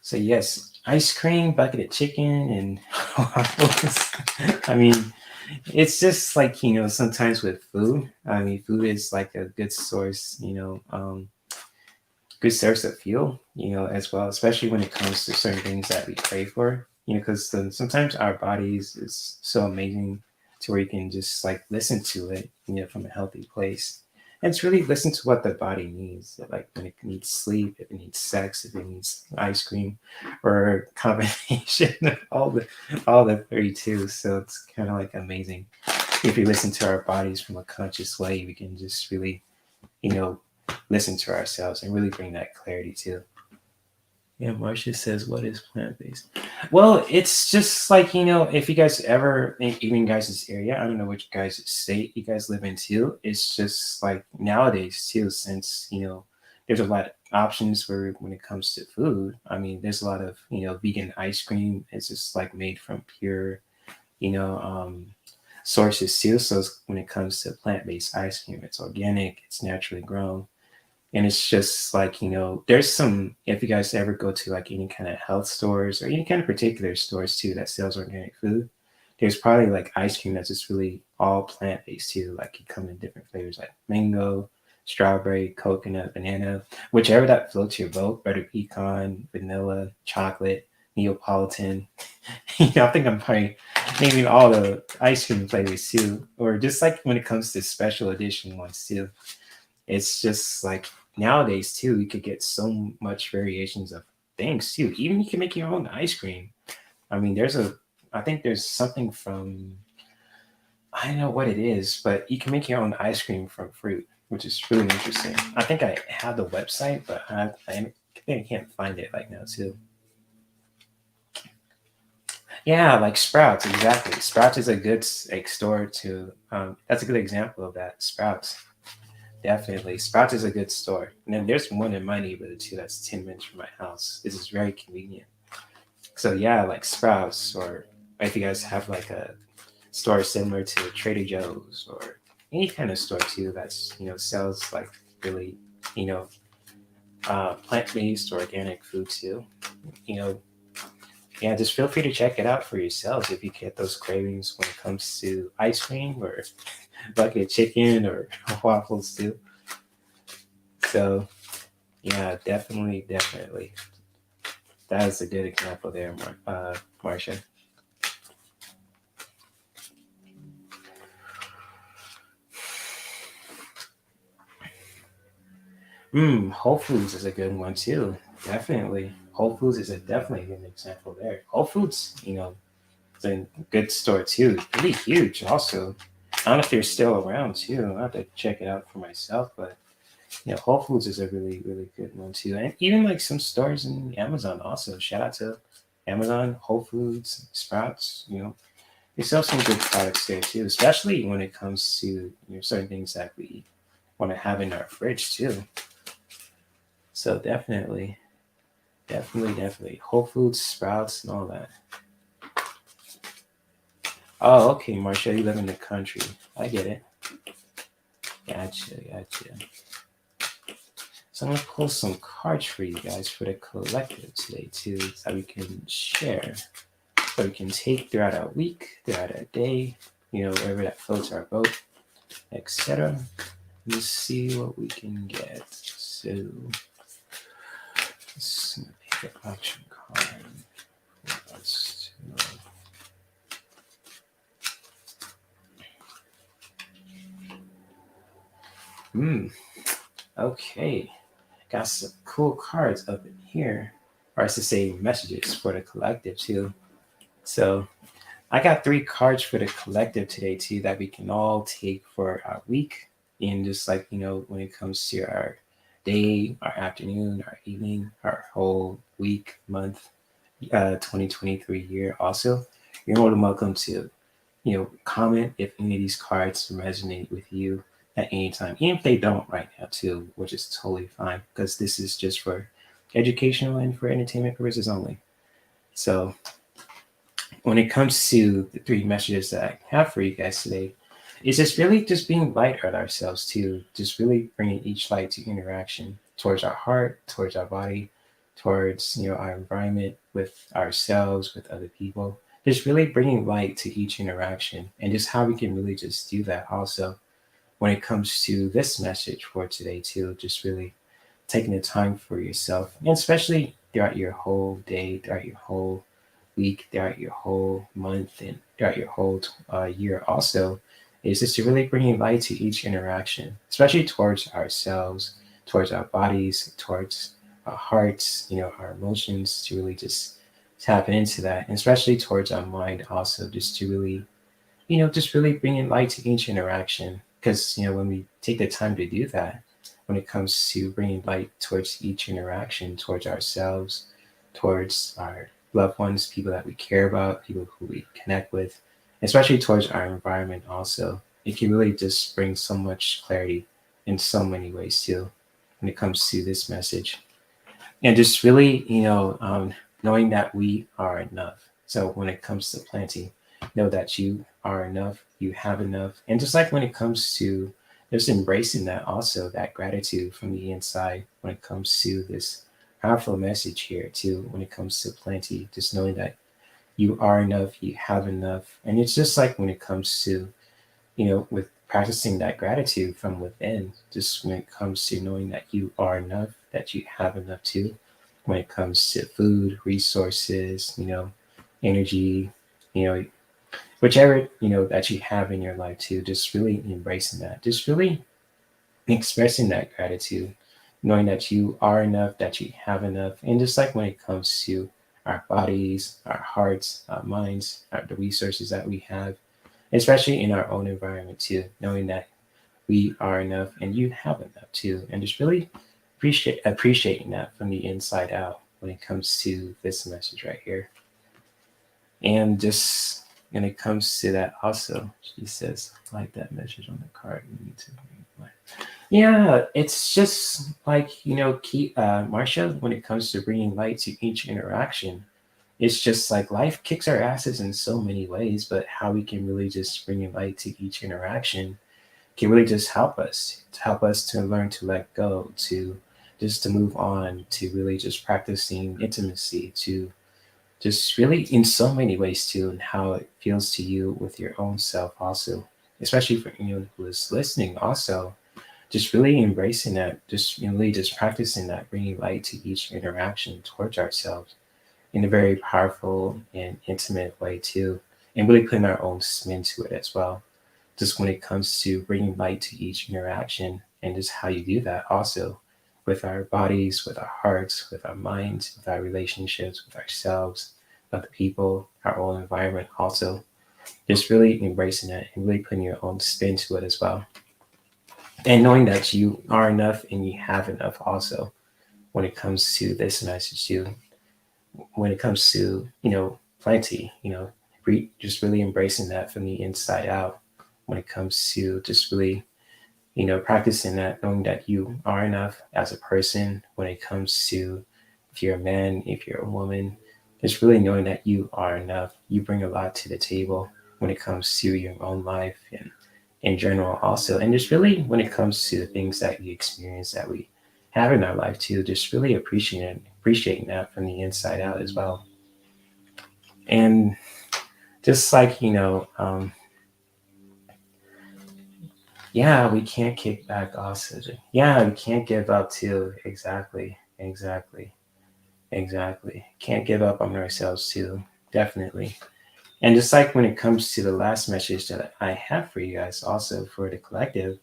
So yes, ice cream, bucket of chicken, and I mean, it's just like sometimes with food. I mean, food is like a good source, good source of fuel, as well, especially when it comes to certain things that we crave for. Because sometimes our bodies is so amazing to where you can just like listen to it, from a healthy place. And it's really listen to what the body needs, like when it needs sleep, if it needs sex, if it needs ice cream, or a combination of all the 32. So it's kind of like amazing. If we listen to our bodies from a conscious way, we can just really, you know, listen to ourselves and really bring that clarity too. Yeah, Marcia says, what is plant based? Well, it's just like, if you guys ever, even guys' area, I don't know which guys' state you guys live in too. It's just like nowadays too, since, there's a lot of options for when it comes to food. I mean, there's a lot of, vegan ice cream. It's just like made from pure, you know, um, sources too. So when it comes to plant based ice cream, it's organic, it's naturally grown, and it's just like there's some, if you guys ever go to like any kind of health stores or any kind of particular stores too that sells organic food, there's probably like ice cream that's just really all plant-based too, like it come in different flavors like mango, strawberry, coconut, banana, whichever that floats your boat, butter pecan, vanilla, chocolate, neapolitan. I think I'm probably naming all the ice cream flavors too, or just like when it comes to special edition ones too. It's just like nowadays too, you could get so much variations of things too. Even you can make your own ice cream. I mean, I think there's something from, I don't know what it is, but you can make your own ice cream from fruit, which is really interesting. I think I have the website, but I think I can't find it right now too. Yeah, like Sprouts, exactly. Sprouts is a good like store to. That's a good example of that. Sprouts. Definitely. Sprouts is a good store. And then there's one in my neighborhood too that's 10 minutes from my house. This is very convenient. So yeah, like Sprouts, or if you guys have like a store similar to Trader Joe's or any kind of store too that's, sells like really, you know, plant-based or organic food too. You know, yeah, just feel free to check it out for yourselves if you get those cravings when it comes to ice cream or bucket chicken or waffles too. So yeah, definitely. That is a good example there, Marcia. Whole Foods is a good one too. Definitely, Whole Foods is a definitely good example there. Whole Foods, it's a good store too. Really huge, also. I don't know if they're still around too. I have to check it out for myself, but Whole Foods is a really good one too. And even like some stores in Amazon also. Shout out to Amazon, Whole Foods, Sprouts. They sell some good products there too, especially when it comes to certain things that we want to have in our fridge too. So definitely Whole Foods, Sprouts, and all that. Oh, okay, Marcia, you live in the country. I get it. Gotcha. So I'm gonna pull some cards for you guys for the collective today too, so we can share, so we can take throughout our week, throughout our day, wherever that floats our boat, etc. Let's see what we can get. So let's pick an auction card. Let's okay. Got some cool cards up in here, or I should say messages for the collective too. So I got 3 cards for the collective today too that we can all take for our week, and just like when it comes to our day, our afternoon, our evening, our whole week, month, 2023 year. Also, you're more than welcome to comment if any of these cards resonate with you at any time, even if they don't right now too, which is totally fine because this is just for educational and for entertainment purposes only. So when it comes to the 3 messages that I have for you guys today, it's just really just being light on ourselves too, just really bringing each light to interaction towards our heart, towards our body, towards our environment, with ourselves, with other people. Just really bringing light to each interaction, and just how we can really just do that also when it comes to this message for today too. Just really taking the time for yourself, and especially throughout your whole day, throughout your whole week, throughout your whole month, and throughout your whole year also, is just to really bringing light to each interaction, especially towards ourselves, towards our bodies, towards our hearts, our emotions, to really just tap into that, and especially towards our mind also, just to really, just really bringing light to each interaction. Because, when we take the time to do that, when it comes to bringing light towards each interaction, towards ourselves, towards our loved ones, people that we care about, people who we connect with, especially towards our environment also. It can really just bring so much clarity in so many ways too when it comes to this message. And just really, knowing that we are enough. So when it comes to planting, know that you are enough, you have enough. And just like when it comes to just embracing that also, that gratitude from the inside when it comes to this powerful message here too, when it comes to plenty, just knowing that you are enough, you have enough. And it's just like when it comes to, with practicing that gratitude from within, just when it comes to knowing that you are enough, that you have enough too, when it comes to food, resources, energy, you know, whichever, that you have in your life too, just really embracing that, just really expressing that gratitude, knowing that you are enough, that you have enough. And just like when it comes to our bodies, our hearts, our minds, the resources that we have, especially in our own environment too, knowing that we are enough and you have enough too. And just really appreciating that from the inside out when it comes to this message right here. And just when it comes to that also, she says, like that message on the card, you need to yeah, it's just like, keep Marcia, when it comes to bringing light to each interaction, it's just like life kicks our asses in so many ways, but how we can really just bring in light to each interaction can really just help us to learn to let go, to just to move on, to really just practicing intimacy, to just really in so many ways too, and how it feels to you with your own self also. especially for anyone who is listening also, just really embracing that, just really just practicing that, bringing light to each interaction towards ourselves in a very powerful and intimate way too, and really putting our own spin to it as well. Just when it comes to bringing light to each interaction, and just how you do that also with our bodies, with our hearts, with our minds, with our relationships, with ourselves, with other people, our own environment also. Just really embracing it and really putting your own spin to it as well. And knowing that you are enough and you have enough also when it comes to this message too. When it comes to, plenty, just really embracing that from the inside out when it comes to just really, practicing that, knowing that you are enough as a person when it comes to if you're a man, if you're a woman, just really knowing that you are enough. You bring a lot to the table when it comes to your own life and in general also. And just really when it comes to the things that we experience that we have in our life too, just really appreciating that from the inside out as well. And just like, yeah, we can't kick back oxygen. Yeah, we can't give up too. Exactly. Can't give up on ourselves too. Definitely. And just like when it comes to the last message that I have for you guys, also for the collective,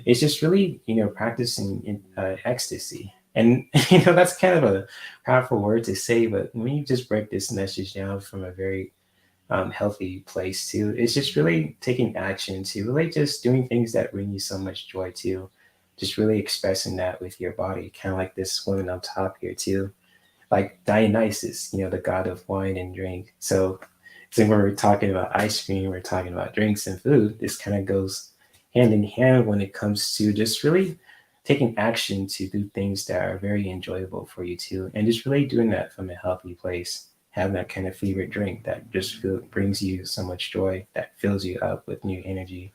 it's just really, practicing ecstasy. And, that's kind of a powerful word to say, but when you just break this message down from a very healthy place too, it's just really taking action to really just doing things that bring you so much joy too. Just really expressing that with your body, kind of like this woman on top here too, like Dionysus, the god of wine and drink. So when we're talking about ice cream, we're talking about drinks and food. This kind of goes hand in hand when it comes to just really taking action to do things that are very enjoyable for you too, and just really doing that from a healthy place. Having that kind of favorite drink that just brings you so much joy, that fills you up with new energy,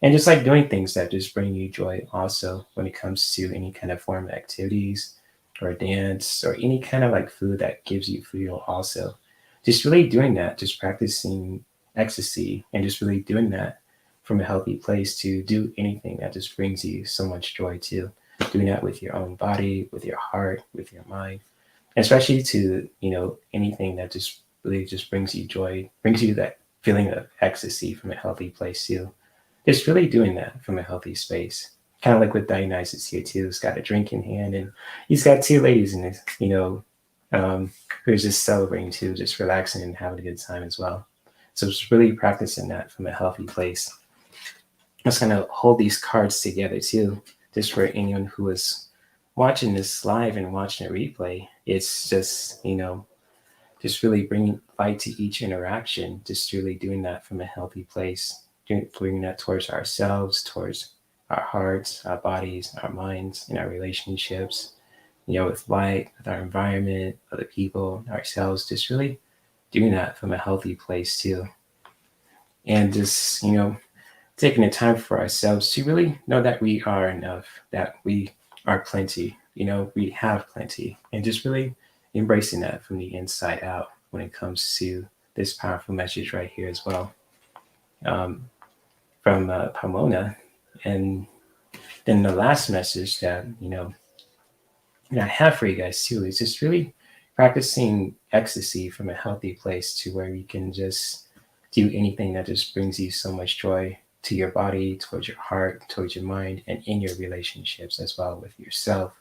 and just like doing things that just bring you joy also when it comes to any kind of form of activities or dance or any kind of like food that gives you feel also. Just really doing that, just practicing ecstasy and just really doing that from a healthy place to do anything that just brings you so much joy too. Doing that with your own body, with your heart, with your mind, especially to, anything that just really just brings you joy, brings you that feeling of ecstasy from a healthy place too. Just really doing that from a healthy space. Kind of like with Dionysus here too. He's got a drink in hand and he's got two ladies in his, um, who's just celebrating too, just relaxing and having a good time as well. So it's really practicing that from a healthy place. Just kind of hold these cards together too, just for anyone who is watching this live and watching a replay. It's just, just really bringing light to each interaction, just really doing that from a healthy place, bringing that towards ourselves, towards our hearts, our bodies, our minds, and our relationships, with light, with our environment, other people, ourselves, just really doing that from a healthy place too. And just, taking the time for ourselves to really know that we are enough, that we are plenty, we have plenty, and just really embracing that from the inside out when it comes to this powerful message right here as well, um, from Pomona. And then the last message that, I have for you guys too is just really practicing ecstasy from a healthy place to where you can just do anything that just brings you so much joy to your body, towards your heart, towards your mind, and in your relationships as well with yourself,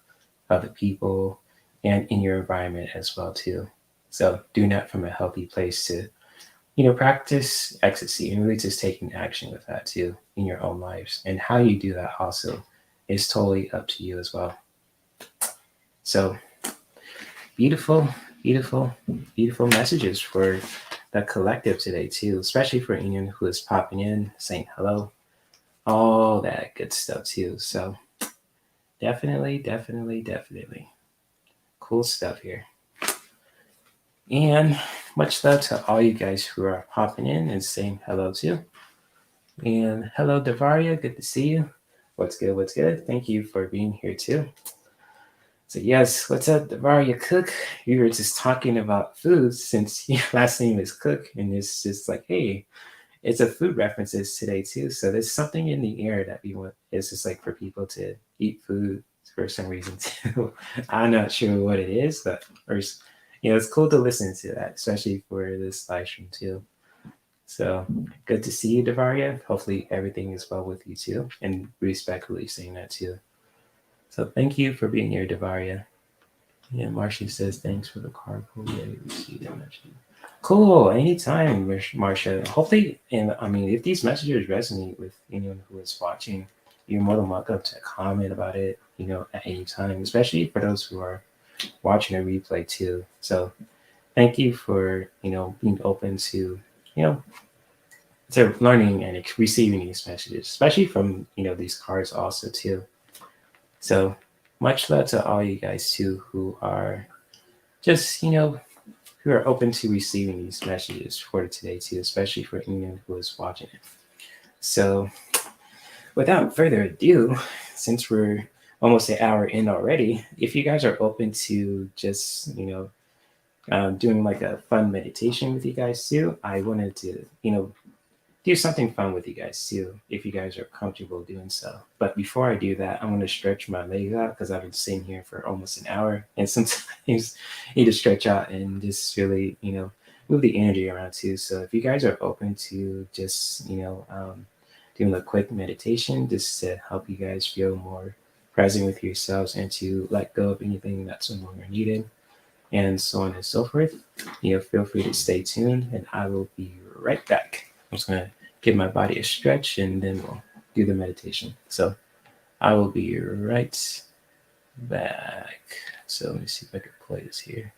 other people, and in your environment as well too. So doing that from a healthy place to, practice ecstasy and really just taking action with that too in your own lives. And how you do that also is totally up to you as well. So beautiful, beautiful, beautiful messages for the collective today too, especially for anyone who is popping in, saying hello, all that good stuff too. So definitely cool stuff here. And much love to all you guys who are popping in and saying hello too. And hello, Davaria, good to see you. What's good? What's good? Thank you for being here too. So yes, what's up, Davaria Cook? We were just talking about food since your last name is Cook, and it's just like, hey, it's a food references today too. So there's something in the air that we want. It's just like for people to eat food for some reason too. I'm not sure what it is, but it's cool to listen to that, especially for this live stream too. So good to see you, Davaria. Hopefully everything is well with you too, and respectfully saying that too. So thank you for being here, Davaria. Yeah, Marcia says thanks for the carpool. Yeah, we see that message. Cool. Anytime, Marcia. Hopefully, and I mean, if these messages resonate with anyone who is watching, you're more than welcome to comment about it, at any time, especially for those who are watching a replay too. So thank you for, being open to, to learning and receiving these messages, especially from, these cards also too. So much love to all you guys too who are just, who are open to receiving these messages for today too, especially for anyone who is watching it. So without further ado, since we're almost an hour in already, if you guys are open to just, doing like a fun meditation with you guys too, I wanted to, do something fun with you guys too, if you guys are comfortable doing so. But before I do that, I want to stretch my legs out because I've been sitting here for almost an hour, and sometimes you need to stretch out and just really, move the energy around too. So if you guys are open to just, doing a quick meditation just to help you guys feel more present with yourselves and to let go of anything that's no longer needed, and so on and so forth, feel free to stay tuned, and I will be right back. I'm just going to give my body a stretch and then we'll do the meditation. So I will be right back. So let me see if I can play this here.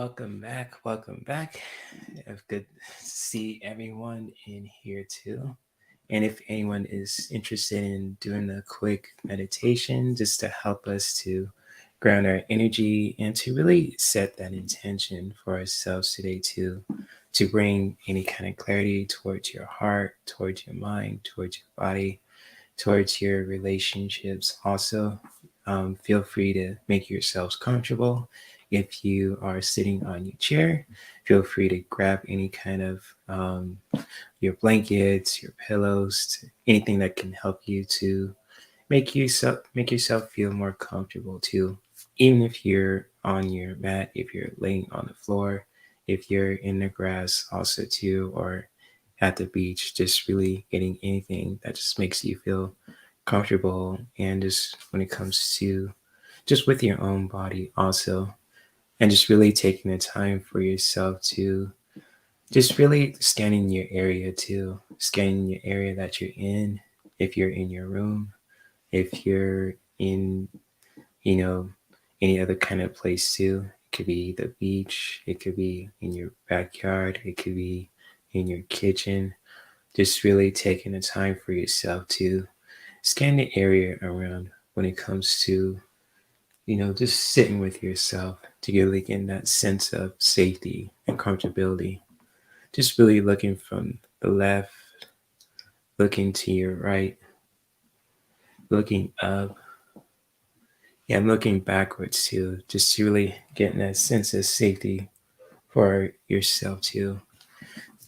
Welcome back. Welcome back. It's good to see everyone in here too. And if anyone is interested in doing a quick meditation just to help us to ground our energy and to really set that intention for ourselves today to bring any kind of clarity towards your heart, towards your mind, towards your body, towards your relationships. Also, feel free to make yourselves comfortable. If you are sitting on your chair, feel free to grab any kind of your blankets, your pillows, anything that can help you to make yourself feel more comfortable too. Even if you're on your mat, if you're laying on the floor, if you're in the grass also too, or at the beach, just really getting anything that just makes you feel comfortable. And just when it comes to just with your own body also, and just really taking the time for yourself to just really scanning your area too, scanning your area that you're in. If you're in your room, if you're in, you know, any other kind of place too. It could be the beach, it could be in your backyard, it could be in your kitchen. Just really taking the time for yourself to scan the area around when it comes to, just sitting with yourself to really get that sense of safety and comfortability. Just really looking from the left, looking to your right, looking up, yeah, I'm looking backwards too, just to really getting that sense of safety for yourself too.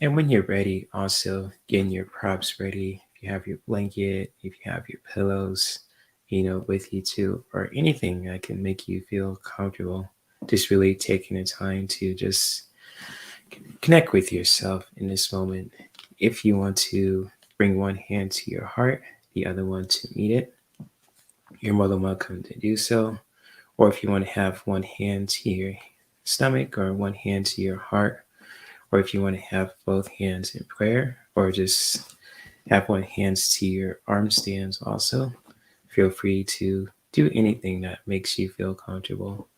And when you're ready, also getting your props ready. If you have your blanket, if you have your pillows, with you too, or anything that can make you feel comfortable. Just really taking the time to just connect with yourself in this moment. If you want to bring one hand to your heart, the other one to meet it, you're more than welcome to do so. Or if you want to have one hand to your stomach or one hand to your heart, or if you want to have both hands in prayer, or just have one hand to your arm stands also, feel free to do anything that makes you feel comfortable.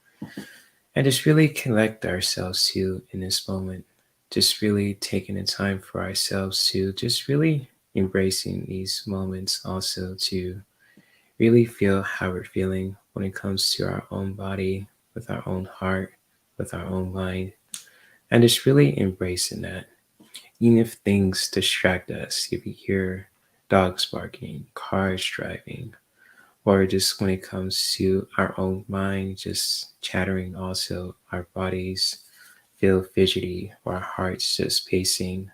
And just really connect ourselves to in this moment. Just really taking the time for ourselves to just really embracing these moments also to really feel how we're feeling when it comes to our own body, with our own heart, with our own mind, and just really embracing that. Even if things distract us, if you hear dogs barking, cars driving, or just when it comes to our own mind, just chattering also, our bodies feel fidgety, or our hearts just pacing,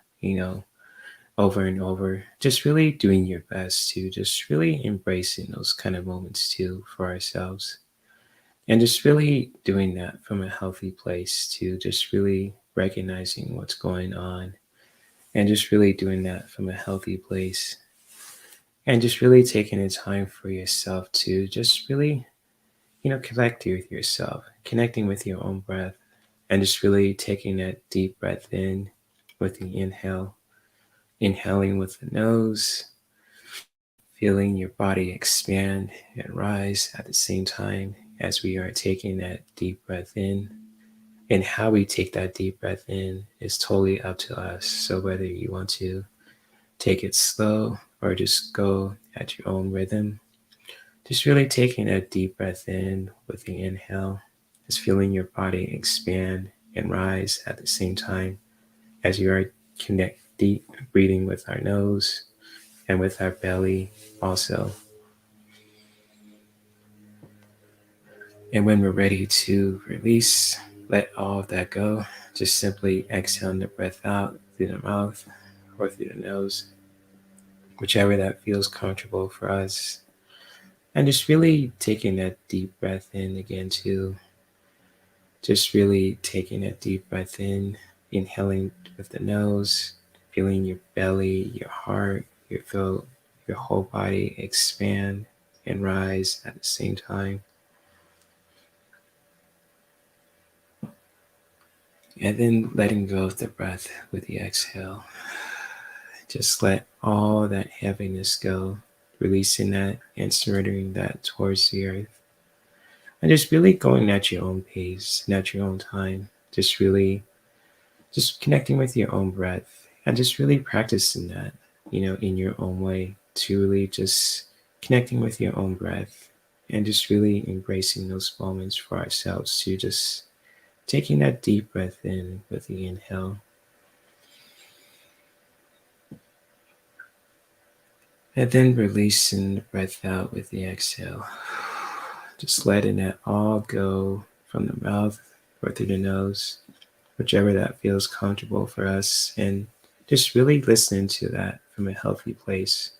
over and over, just really doing your best to just really embracing those kind of moments too for ourselves. And just really doing that from a healthy place to just really recognizing what's going on and just really doing that from a healthy place and just really taking the time for yourself to just really, connect with yourself, connecting with your own breath and just really taking that deep breath in with the inhale, inhaling with the nose, feeling your body expand and rise at the same time as we are taking that deep breath in. And how we take that deep breath in is totally up to us. So whether you want to take it slow or just go at your own rhythm, just really taking a deep breath in with the inhale, just feeling your body expand and rise at the same time as you are connect deep breathing with our nose and with our belly also. And when we're ready to release, let all of that go. Just simply exhaling the breath out through the mouth or through the nose, whichever that feels comfortable for us. And just really taking that deep breath in again, too. Just really taking that deep breath in, inhaling with the nose, feeling your belly, your heart, your whole body expand and rise at the same time. And then letting go of the breath with the exhale. Just let all that heaviness go, releasing that and surrendering that towards the earth. And just really going at your own pace and at your own time. Just really, just connecting with your own breath and just really practicing that, in your own way, to really just connecting with your own breath and just really embracing those moments for ourselves, to just taking that deep breath in with the inhale and then releasing the breath out with the exhale. Just letting it all go from the mouth or through the nose, whichever that feels comfortable for us, and just really listening to that from a healthy place.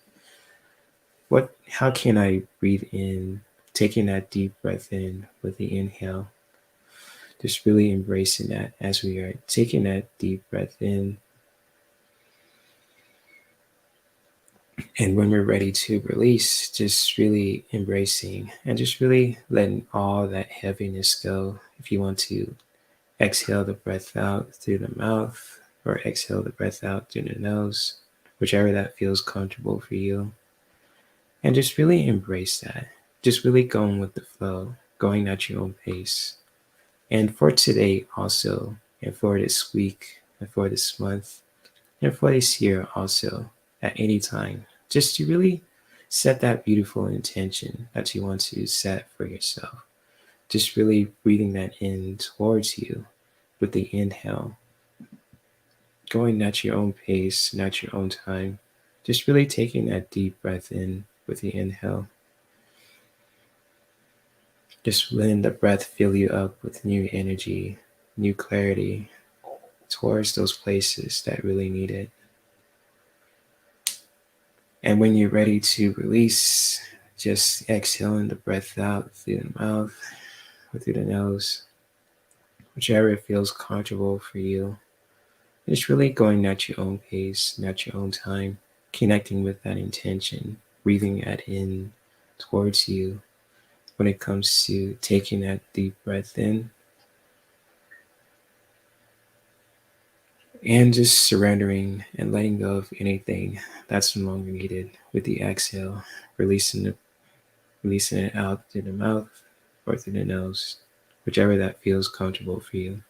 How can I breathe in, taking that deep breath in with the inhale, just really embracing that as we are taking that deep breath in. And when we're ready to release, just really embracing and just really letting all that heaviness go. If you want to exhale the breath out through the mouth or exhale the breath out through the nose, whichever that feels comfortable for you. And just really embrace that. Just really going with the flow, going at your own pace. And for today also, and for this week, and for this month, and for this year also, at any time, just to really set that beautiful intention that you want to set for yourself. Just really breathing that in towards you with the inhale, going at your own pace and at your own time. Just really taking that deep breath in with the inhale. Just letting the breath fill you up with new energy, new clarity towards those places that really need it. And when you're ready to release, just exhaling the breath out through the mouth or through the nose, whichever feels comfortable for you. Just really going at your own pace and at your own time, connecting with that intention, breathing that in towards you when it comes to taking that deep breath in and just surrendering and letting go of anything that's no longer needed with the exhale, releasing it out through the mouth or through the nose, whichever that feels comfortable for you.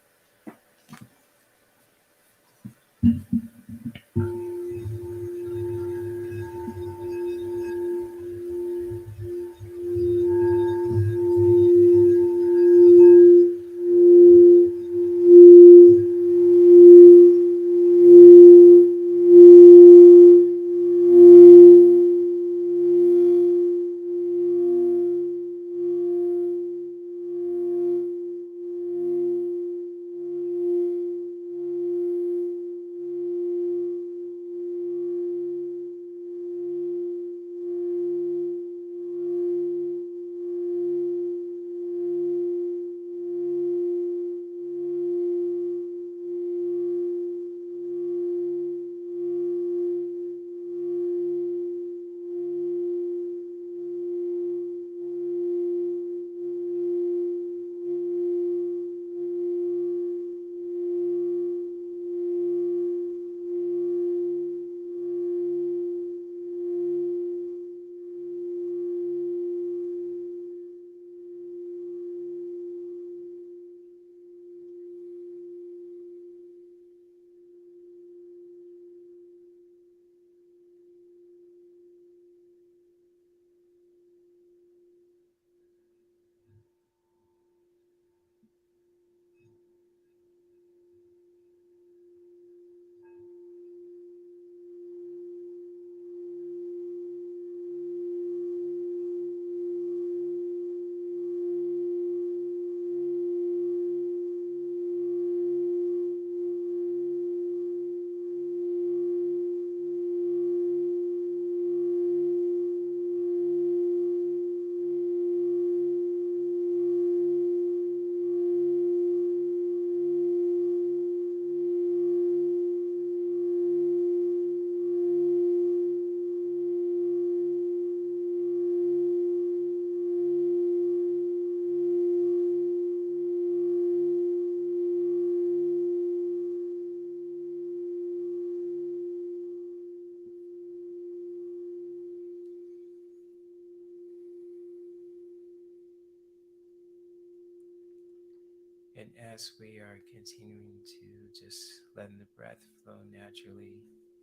as we are continuing to just letting the breath flow naturally,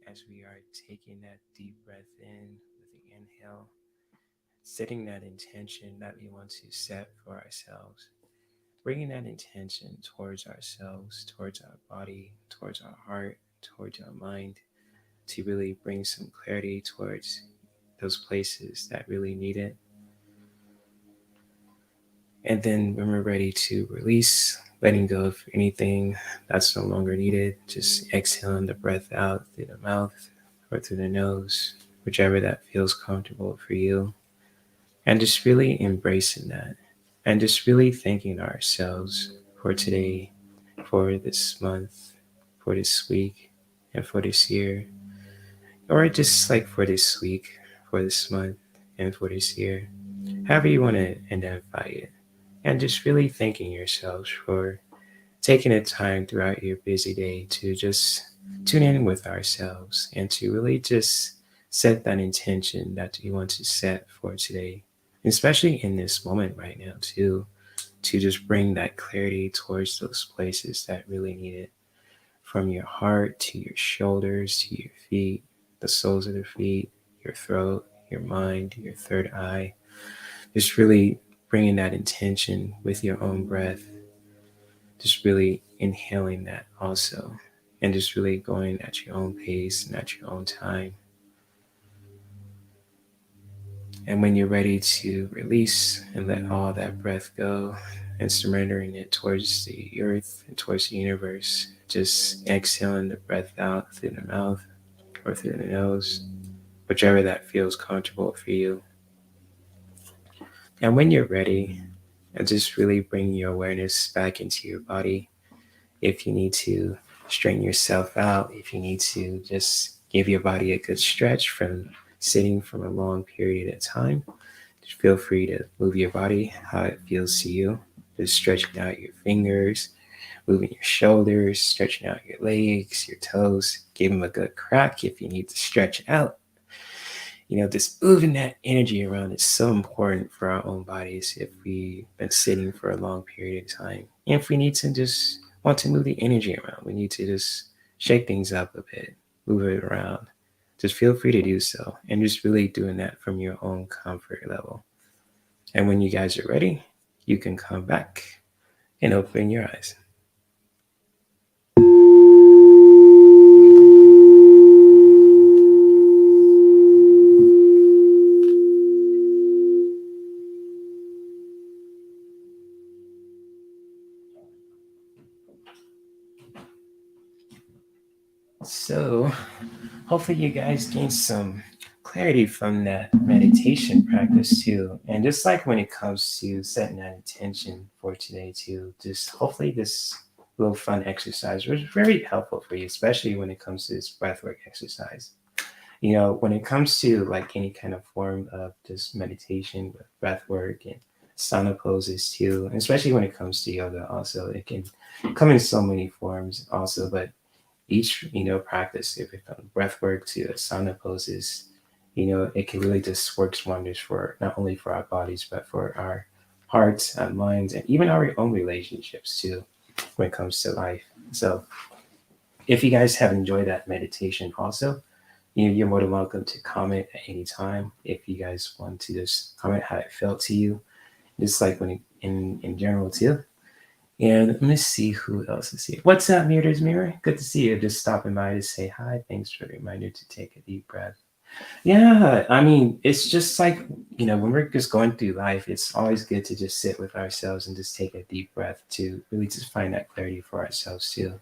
as we are taking that deep breath in with the inhale, setting that intention that we want to set for ourselves, bringing that intention towards ourselves, towards our body, towards our heart, towards our mind, to really bring some clarity towards those places that really need it. And then when we're ready to release, letting go of anything that's no longer needed, just exhaling the breath out through the mouth or through the nose, whichever that feels comfortable for you. And just really embracing that. And just really thanking ourselves for today, for this month, for this week, and for this year. Or just like for this week, for this month, and for this year. However you want to identify it. And just really thanking yourselves for taking the time throughout your busy day to just tune in with ourselves and to really just set that intention that you want to set for today, especially in this moment right now, too, to just bring that clarity towards those places that really need it, from your heart to your shoulders to your feet, the soles of the feet, your throat, your mind, your third eye. Just really bringing that intention with your own breath, just really inhaling that also, and just really going at your own pace and at your own time. And when you're ready to release and let all that breath go and surrendering it towards the earth and towards the universe, just exhaling the breath out through the mouth or through the nose, whichever that feels comfortable for you. And when you're ready, just really bring your awareness back into your body. If you need to straighten yourself out, if you need to just give your body a good stretch from sitting from a long period of time, just feel free to move your body how it feels to you. Just stretching out your fingers, moving your shoulders, stretching out your legs, your toes. Give them a good crack if you need to stretch out. Just moving that energy around is so important for our own bodies if we've been sitting for a long period of time. And if we need to just want to move the energy around, we need to just shake things up a bit, move it around. Just feel free to do so. And just really doing that from your own comfort level. And when you guys are ready, you can come back and open your eyes. So, hopefully, you guys gain some clarity from that meditation practice too. And just like when it comes to setting that intention for today, too, just hopefully this little fun exercise was very helpful for you, especially when it comes to this breathwork exercise. When it comes to like any kind of form of just meditation with breathwork and sauna poses too, and especially when it comes to yoga, also, it can come in so many forms, also, but each practice, if it's from breath work to asana poses, it can really just works wonders for not only for our bodies but for our hearts and minds and even our own relationships too when it comes to life. So if you guys have enjoyed that meditation also, you're more than welcome to comment at any time. If you guys want to just comment how it felt to you, just like when in general too. And let me see who else is here. What's up, Mirror's Mirror? Good to see you. Just stopping by to say hi. Thanks for the reminder to take a deep breath. Yeah, I mean, it's just like, when we're just going through life, it's always good to just sit with ourselves and just take a deep breath to really just find that clarity for ourselves too.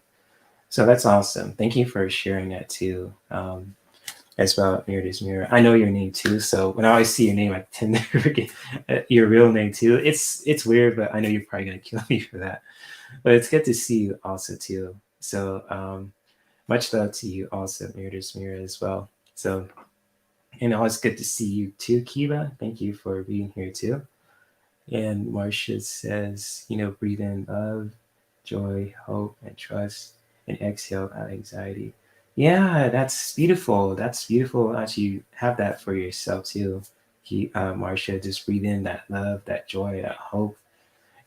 So that's awesome. Thank you for sharing that too. As well, Mirror's Mirror. I know your name too, so when I always see your name, I tend to forget your real name too. It's weird, but I know you're probably gonna kill me for that. But it's good to see you also too. So much love to you also, Mirror's Mirror as well. So and always good to see you too, Kiva. Thank you for being here too. And Marcia says, breathe in love, joy, hope, and trust, and exhale out anxiety. Yeah, that's beautiful. That's beautiful that you have that for yourself too. Marcia, just breathe in that love, that joy, that hope,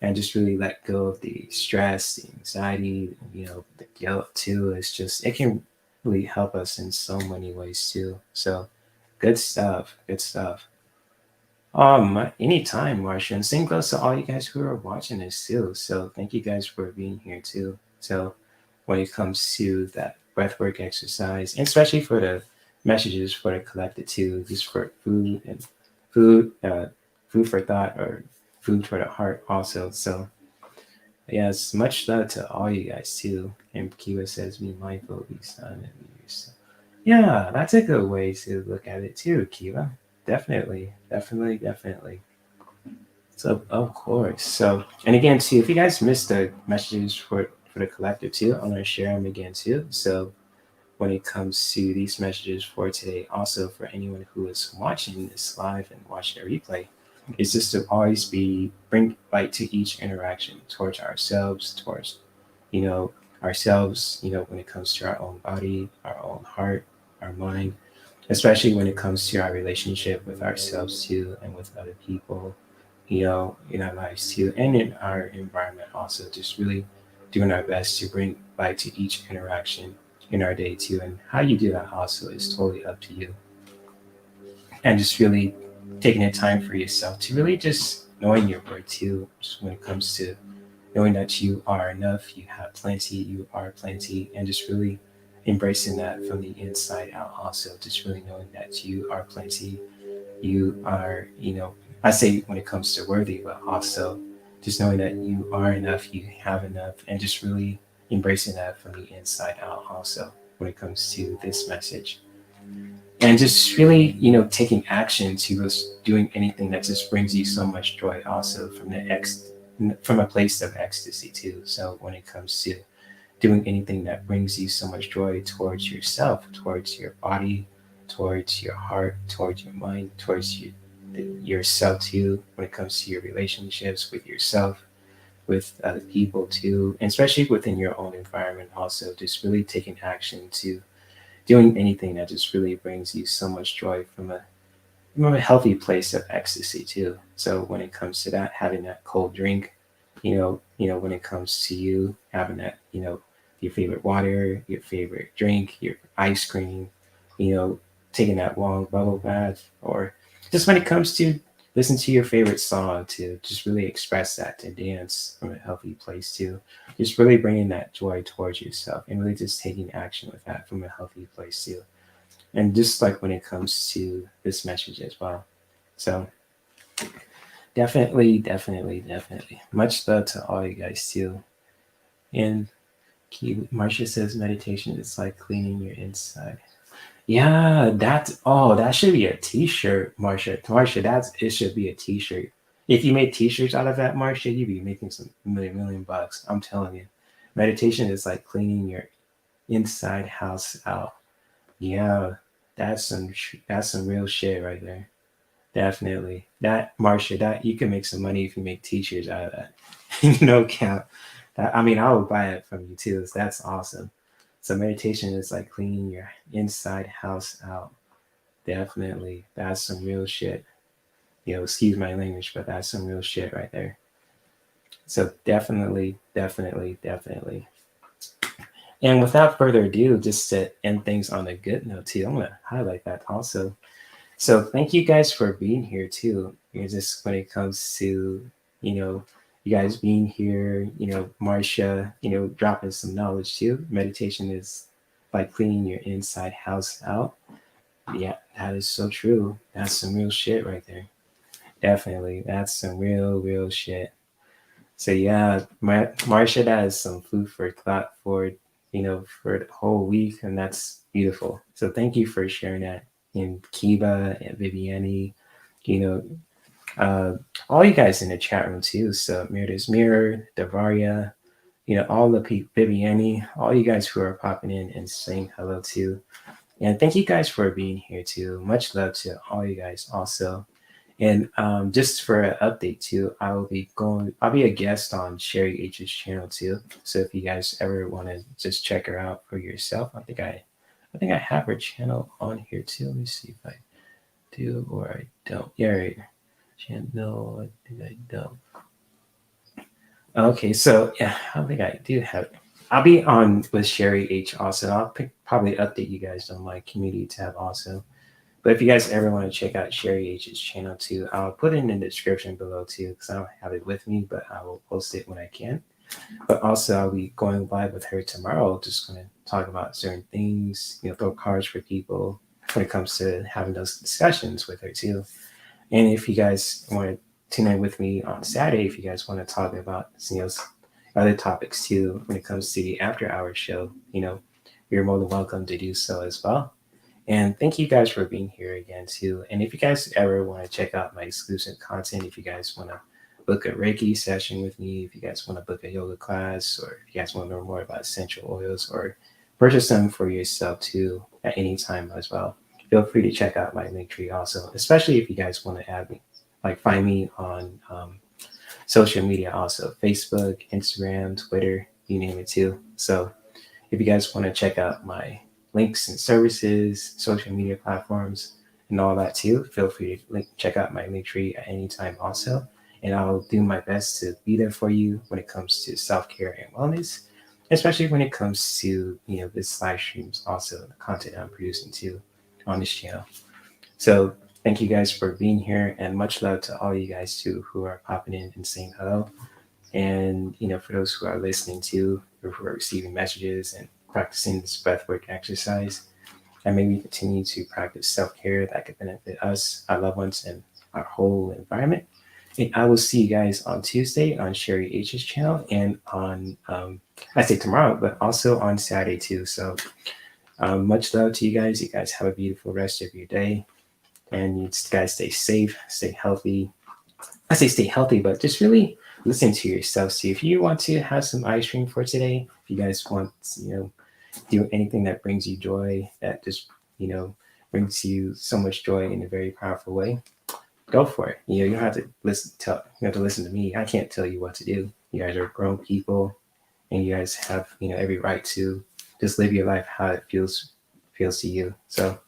and just really let go of the stress, the anxiety, the guilt too. It's just, it can really help us in so many ways too. So good stuff, good stuff. Anytime, Marsha, and same goes to all you guys who are watching this too. So thank you guys for being here too. So when it comes to that breathwork exercise, and especially for the messages for the collective too, just for food and food, food for thought or food for the heart also. So yes, much love to all you guys too. And Kiwa says, "Be mindful, be silent, be yourself." Yeah, that's a good way to look at it too, Kiva. Definitely, definitely, definitely. So of course. So and again too, if you guys missed the messages for the collective too, I'm gonna share them again too. So when it comes to these messages for today, also for anyone who is watching this live and watching the replay, is just to always be bring light to each interaction towards ourselves, towards you know ourselves, when it comes to our own body, our own heart, our mind, especially when it comes to our relationship with ourselves too and with other people, in our lives too, and in our environment also. Just really doing our best to bring light to each interaction in our day too. And how you do that also is totally up to you. And just really taking the time for yourself to really just knowing your worth too, just when it comes to knowing that you are enough, you have plenty, you are plenty, and just really embracing that from the inside out also. Just really knowing that you are plenty, you are, I say when it comes to worthy, but also just knowing that you are enough, you have enough, and just really embracing that from the inside out also when it comes to this message. And just really, taking action to us doing anything that just brings you so much joy also from a place of ecstasy too. So when it comes to doing anything that brings you so much joy towards yourself, towards your body, towards your heart, towards your mind, towards yourself too, when it comes to your relationships with yourself, with other people too, and especially within your own environment also, just really taking action to doing anything that just really brings you so much joy from a healthy place of ecstasy too. So when it comes to that, having that cold drink, when it comes to you having that, your favorite water, your favorite drink, your ice cream, you know, taking that long bubble bath, or just when it comes to listen to your favorite song to just really express that, to dance from a healthy place too. Just really bringing that joy towards yourself and really just taking action with that from a healthy place too. And just like when it comes to this message as well. So definitely, definitely, definitely. Much love to all you guys too. And Marcia says meditation is like cleaning your inside. Yeah, that should be a T-shirt, Marcia. Marcia, it should be a T-shirt. If you made T-shirts out of that, Marcia, you'd be making some million bucks. I'm telling you, meditation is like cleaning your inside house out. Yeah, that's some real shit right there. Definitely. That Marcia, that you can make some money if you make t-shirts out of that. No cap. I mean, I would buy it from you too. That's awesome. So meditation is like cleaning your inside house out. Definitely. That's some real shit. Excuse my language, but that's some real shit right there. So definitely, definitely, definitely. And without further ado, just to end things on a good note too, I'm gonna highlight that also. So thank you guys for being here too. Just when it comes to, you know, you guys being here, Marcia, dropping some knowledge too. Meditation is like cleaning your inside house out. Yeah, that is so true. That's some real shit right there. Definitely. That's some real shit. So yeah, Marcia, that is some food for thought for the whole week, and that's beautiful. So thank you for sharing that. And Kiba and Viviani, you know, all you guys in the chat room too. So Mirror's Mirror, Davaria, all the people, Viviani, all you guys who are popping in and saying hello too. And thank you guys for being here too. Much love to all you guys also. And just for an update too, I'll be a guest on Sherry H's channel too. So if you guys ever want to just check her out for yourself, I think I have her channel on here too. Let me see if I do or I don't. Yeah, right. Channel, I think I don't. Okay, so yeah, I don't think I do have. I'll be on with Sherry H also. Probably update you guys on my community tab also. But if you guys ever want to check out Sherry H's channel too, I'll put it in the description below too, because I don't have it with me, but I will post it when I can. But also, I'll be going live with her tomorrow, just going to talk about certain things, throw cards for people when it comes to having those discussions with her too. And if you guys want to tune in with me on Saturday, if you guys want to talk about other topics too, when it comes to the after hours show, you're more than welcome to do so as well. And thank you guys for being here again too. And if you guys ever want to check out my exclusive content, if you guys want to book a Reiki session with me, if you guys want to book a yoga class, or if you guys want to learn more about essential oils, or purchase them for yourself too at any time as well, feel free to check out my Linktree also, especially if you guys want to add me, like find me on social media also, Facebook, Instagram, Twitter, you name it too. So if you guys want to check out my links and services, social media platforms, and all that too, feel free to check out my Linktree at any time also. And I'll do my best to be there for you when it comes to self-care and wellness, especially when it comes to, this live streams, also the content I'm producing too on this channel. So thank you guys for being here, and much love to all you guys too who are popping in and saying hello. And for those who are listening to, or who are receiving messages and practicing this breathwork exercise, and maybe continue to practice self-care that could benefit us, our loved ones, and our whole environment. And I will see you guys on Tuesday on Sherry H's channel, and on I say tomorrow, but also on Saturday too. So much love to you guys. You guys have a beautiful rest of your day, and you guys stay safe, stay healthy. I say stay healthy, but just really listen to yourself. See if you want to have some ice cream for today. If you guys want, do anything that brings you joy, that just brings you so much joy in a very powerful way, go for it. You don't have to listen. You have to listen to me. I can't tell you what to do. You guys are grown people, and you guys have every right to just live your life how it feels to you. So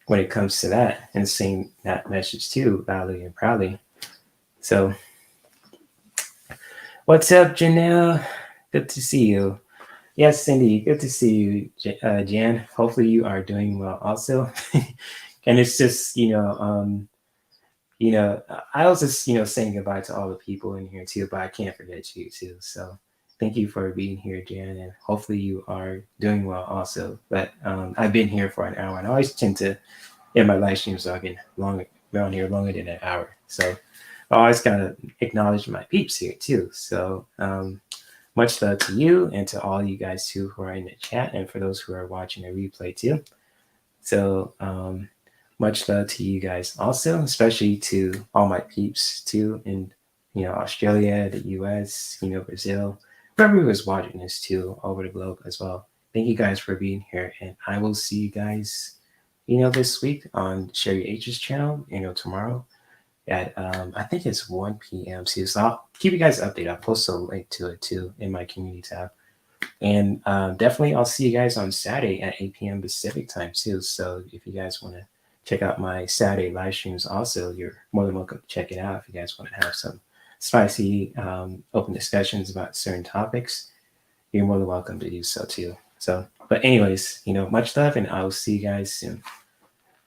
when it comes to that, and saying that message too loudly and proudly. So what's up, Janelle? Good to see you. Yes, Cindy, good to see you, Jan. Hopefully you are doing well also. And it's just, I was just, saying goodbye to all the people in here too, but I can't forget you too. So thank you for being here, Jan, and hopefully you are doing well also. But I've been here for an hour, and I always tend to, in my live streams, so I get around here longer than an hour. So I always kind of acknowledge my peeps here too. So much love to you, and to all you guys too who are in the chat, and for those who are watching a replay too. So much love to you guys also, especially to all my peeps too in Australia, the US, Brazil, whoever was watching this too over the globe as well. Thank you guys for being here, and I will see you guys this week on Sherry H's channel, tomorrow at I think it's 1 p.m. too. So I'll keep you guys updated. I'll post a link to it too in my community tab. And definitely I'll see you guys on Saturday at 8 p.m. Pacific time too. So if you guys want to check out my Saturday live streams also, you're more than welcome to check it out. If you guys want to have some spicy open discussions about certain topics, you're more than welcome to do so too. So, but anyways, much love, and I will see you guys soon.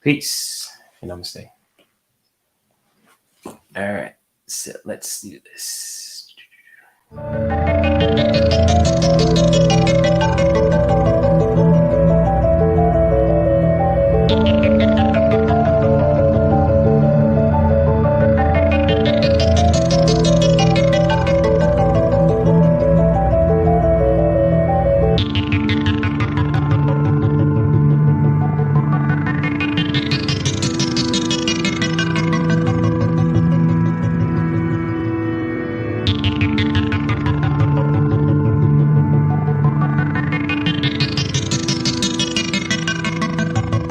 Peace and namaste. All right, so let's do this.